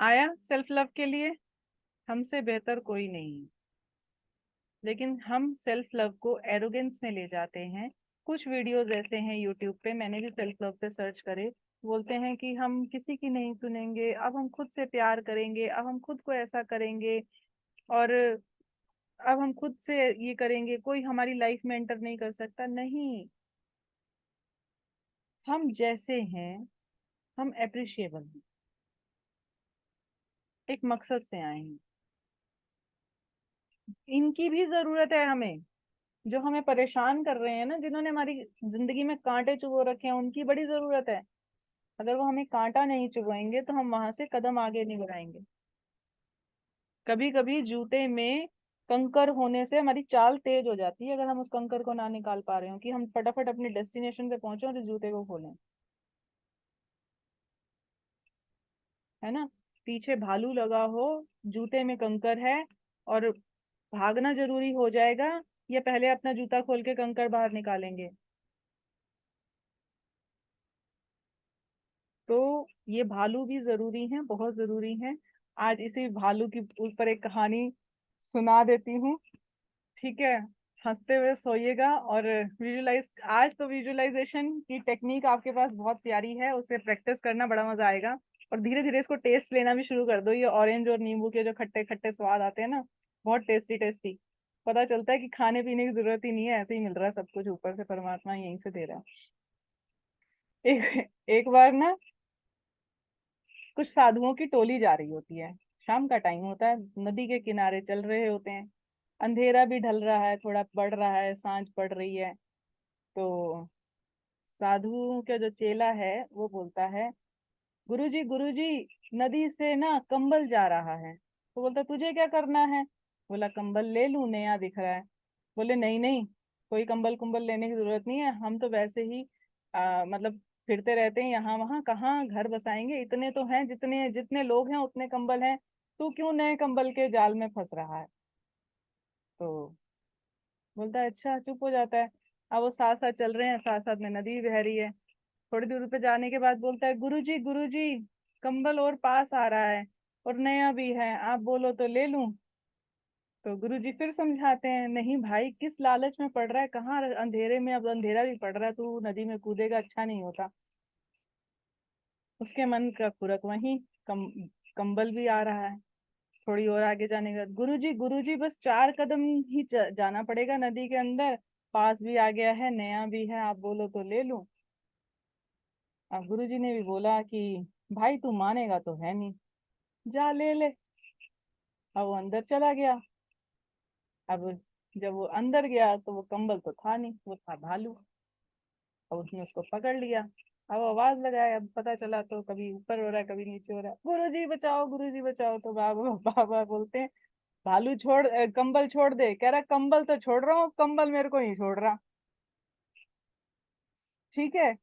आया सेल्फ लव के लिए, हमसे बेहतर कोई नहीं है। लेकिन हम सेल्फ लव को एरोगेंस में ले जाते हैं। कुछ वीडियोस ऐसे हैं यूट्यूब पे, मैंने भी सेल्फ लव पे सर्च करे, बोलते हैं कि हम किसी की नहीं सुनेंगे, अब हम खुद से प्यार करेंगे, अब हम खुद को ऐसा करेंगे, और अब हम खुद से ये करेंगे, कोई हमारी लाइफ में एंटर नहीं कर सकता। नहीं, हम जैसे हैं हम अप्रिशिएबल हैं, एक मकसद से आए हैं। इनकी भी जरूरत है हमें। जो हमें परेशान कर रहे हैं ना, जिन्होंने हमारी जिंदगी में कांटे चुभो रखे हैं, उनकी बड़ी जरूरत है। अगर वो हमें कांटा नहीं चुभाएंगे तो हम वहां से कदम आगे नहीं बढ़ाएंगे। कभी कभी जूते में कंकर होने से हमारी चाल तेज हो जाती है, अगर हम उस कंकर को ना निकाल पा रहे हो, कि हम फटाफट अपनी डेस्टिनेशन पे पहुंचे और इस जूते को खोलें, है ना। पीछे भालू लगा हो, जूते में कंकर है, और भागना जरूरी हो जाएगा, या पहले अपना जूता खोल के कंकर बाहर निकालेंगे। तो ये भालू भी जरूरी हैं, बहुत जरूरी हैं। आज इसी भालू की ऊपर एक कहानी सुना देती हूँ, ठीक है। हंसते हुए सोइएगा। और विजुलाइज, आज तो विजुलाइजेशन की टेक्निक आपके पास बहुत प्यारी है, उसे प्रैक्टिस करना, बड़ा मजा आएगा। और धीरे धीरे इसको टेस्ट लेना भी शुरू कर दो। ये ऑरेंज और नींबू के जो खट्टे खट्टे स्वाद आते हैं ना, बहुत टेस्टी टेस्टी। पता चलता है कि खाने पीने की जरूरत ही नहीं है, ऐसे ही मिल रहा है सब कुछ, ऊपर से परमात्मा यहीं से दे रहा है। एक बार ना कुछ साधुओं की टोली जा रही होती है, शाम का टाइम होता है, नदी के किनारे चल रहे होते हैं, अंधेरा भी ढल रहा है, थोड़ा बढ़ रहा है, सांझ पड़ रही है। तो साधु का जो चेला है वो बोलता है, गुरुजी गुरुजी, नदी से ना कंबल जा रहा है। तो बोलता, तुझे क्या करना है? बोला, कंबल ले लूं, नया दिख रहा है। बोले, नहीं नहीं, कोई कंबल कुंबल लेने की जरूरत नहीं है, हम तो वैसे ही मतलब फिरते रहते हैं यहाँ वहाँ, कहाँ घर बसाएंगे, इतने तो हैं, जितने जितने लोग हैं उतने कंबल हैं, तू क्यों नए कंबल के जाल में फंस रहा है? तो बोलता है, अच्छा, चुप हो जाता है। अब वो साथ साथ चल रहे हैं, साथ साथ में नदी भी बह रही है। थोड़ी दूर पे जाने के बाद बोलता है, गुरुजी गुरुजी, कंबल और पास आ रहा है, और नया भी है, आप बोलो तो ले लूं। तो गुरुजी फिर समझाते हैं, नहीं भाई, किस लालच में पड़ रहा है, कहाँ अंधेरे में, अब अंधेरा भी पड़ रहा है, तू नदी में कूदेगा, अच्छा नहीं होता। उसके मन का फुरक वहीं, कंबल भी आ रहा है। थोड़ी और आगे जाने के बाद, गुरुजी गुरुजी, बस 4 कदम ही जाना पड़ेगा नदी के अंदर, पास भी आ गया है, नया भी है, आप बोलो तो ले लूं। अब गुरुजी ने भी बोला कि भाई तू मानेगा तो है नहीं, जा ले ले। अब वो अंदर चला गया। अब जब वो अंदर गया तो वो कंबल तो था नहीं, वो था भालू। अब उसने उसको पकड़ लिया। अब आवाज लगाया, अब पता चला तो कभी ऊपर हो रहा है, कभी नीचे हो रहा है, गुरुजी बचाओ, गुरुजी बचाओ। तो बाबा बाबा बोलते हैं, भालू छोड़, कंबल छोड़ दे। कह रहा, कंबल तो छोड़ रहा हूँ, कंबल मेरे को नहीं छोड़ रहा। ठीक है।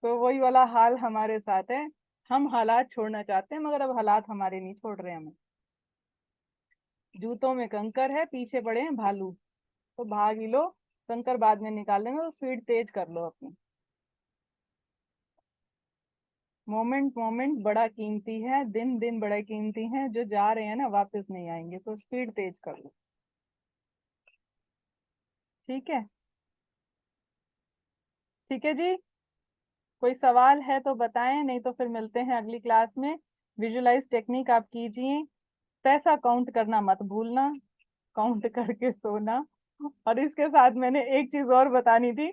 तो वही वाला हाल हमारे साथ है। हम हालात छोड़ना चाहते हैं, मगर अब हालात हमारे नहीं छोड़ रहे हमें। जूतों में कंकर है, पीछे पड़े हैं भालू, तो भाग ही लो। कंकर बाद में निकाल लेंगे, तो स्पीड तेज कर लो अपनी। मोमेंट मोमेंट बड़ा कीमती है, दिन दिन बड़ा कीमती है, जो जा रहे हैं ना वापस नहीं आएंगे, तो स्पीड तेज कर लो। ठीक है, ठीक है जी। कोई सवाल है तो बताएं, नहीं तो फिर मिलते हैं अगली क्लास में। विजुलाइज टेक्निक आप कीजिए, पैसा काउंट करना मत भूलना, काउंट करके सोना। और इसके साथ मैंने एक चीज और बतानी थी।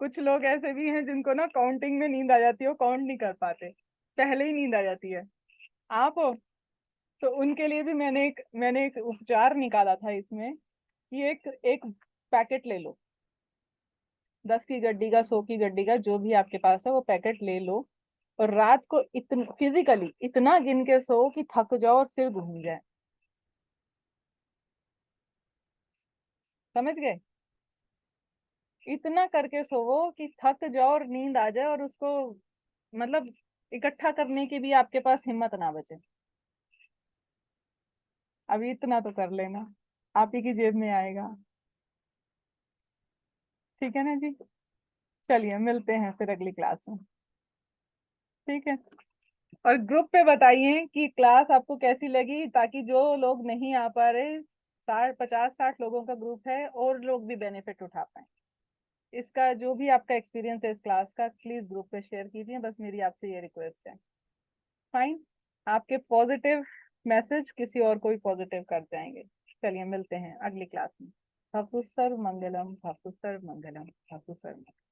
कुछ लोग ऐसे भी हैं जिनको ना काउंटिंग में नींद आ जाती है, वो काउंट नहीं कर पाते, पहले ही नींद आ जाती है। आप हो, तो उनके लिए भी मैंने एक उपचार निकाला था इसमें, कि एक एक पैकेट ले लो, 10 की गड्डी का, 100 की गड्डी का, जो भी आपके पास है वो पैकेट ले लो। और रात को इतना फिजिकली इतना गिन के सो कि थक जाओ और सिर घूम जाए। समझ गए? इतना करके सोवो कि थक जाओ और नींद आ जाए, और उसको मतलब इकट्ठा करने की भी आपके पास हिम्मत ना बचे। अभी इतना तो कर लेना, आप ही की जेब में आएगा। ठीक है ना जी? चलिए मिलते हैं फिर अगली क्लास में। ठीक है, और ग्रुप पे बताइए कि क्लास आपको कैसी लगी, ताकि जो लोग नहीं आ पा रहे, 50-60 लोगों का ग्रुप है, और लोग भी बेनिफिट उठा पाए इसका। जो भी आपका एक्सपीरियंस है इस क्लास का, प्लीज ग्रुप पे शेयर कीजिए, बस मेरी आपसे ये रिक्वेस्ट है। फाइन, आपके पॉजिटिव मैसेज किसी और को भी पॉजिटिव कर जाएंगे। चलिए मिलते हैं अगली क्लास में। धातु सर्व मंगलम, धातु सर्व मंगलम, धातु सर्व मंगलम।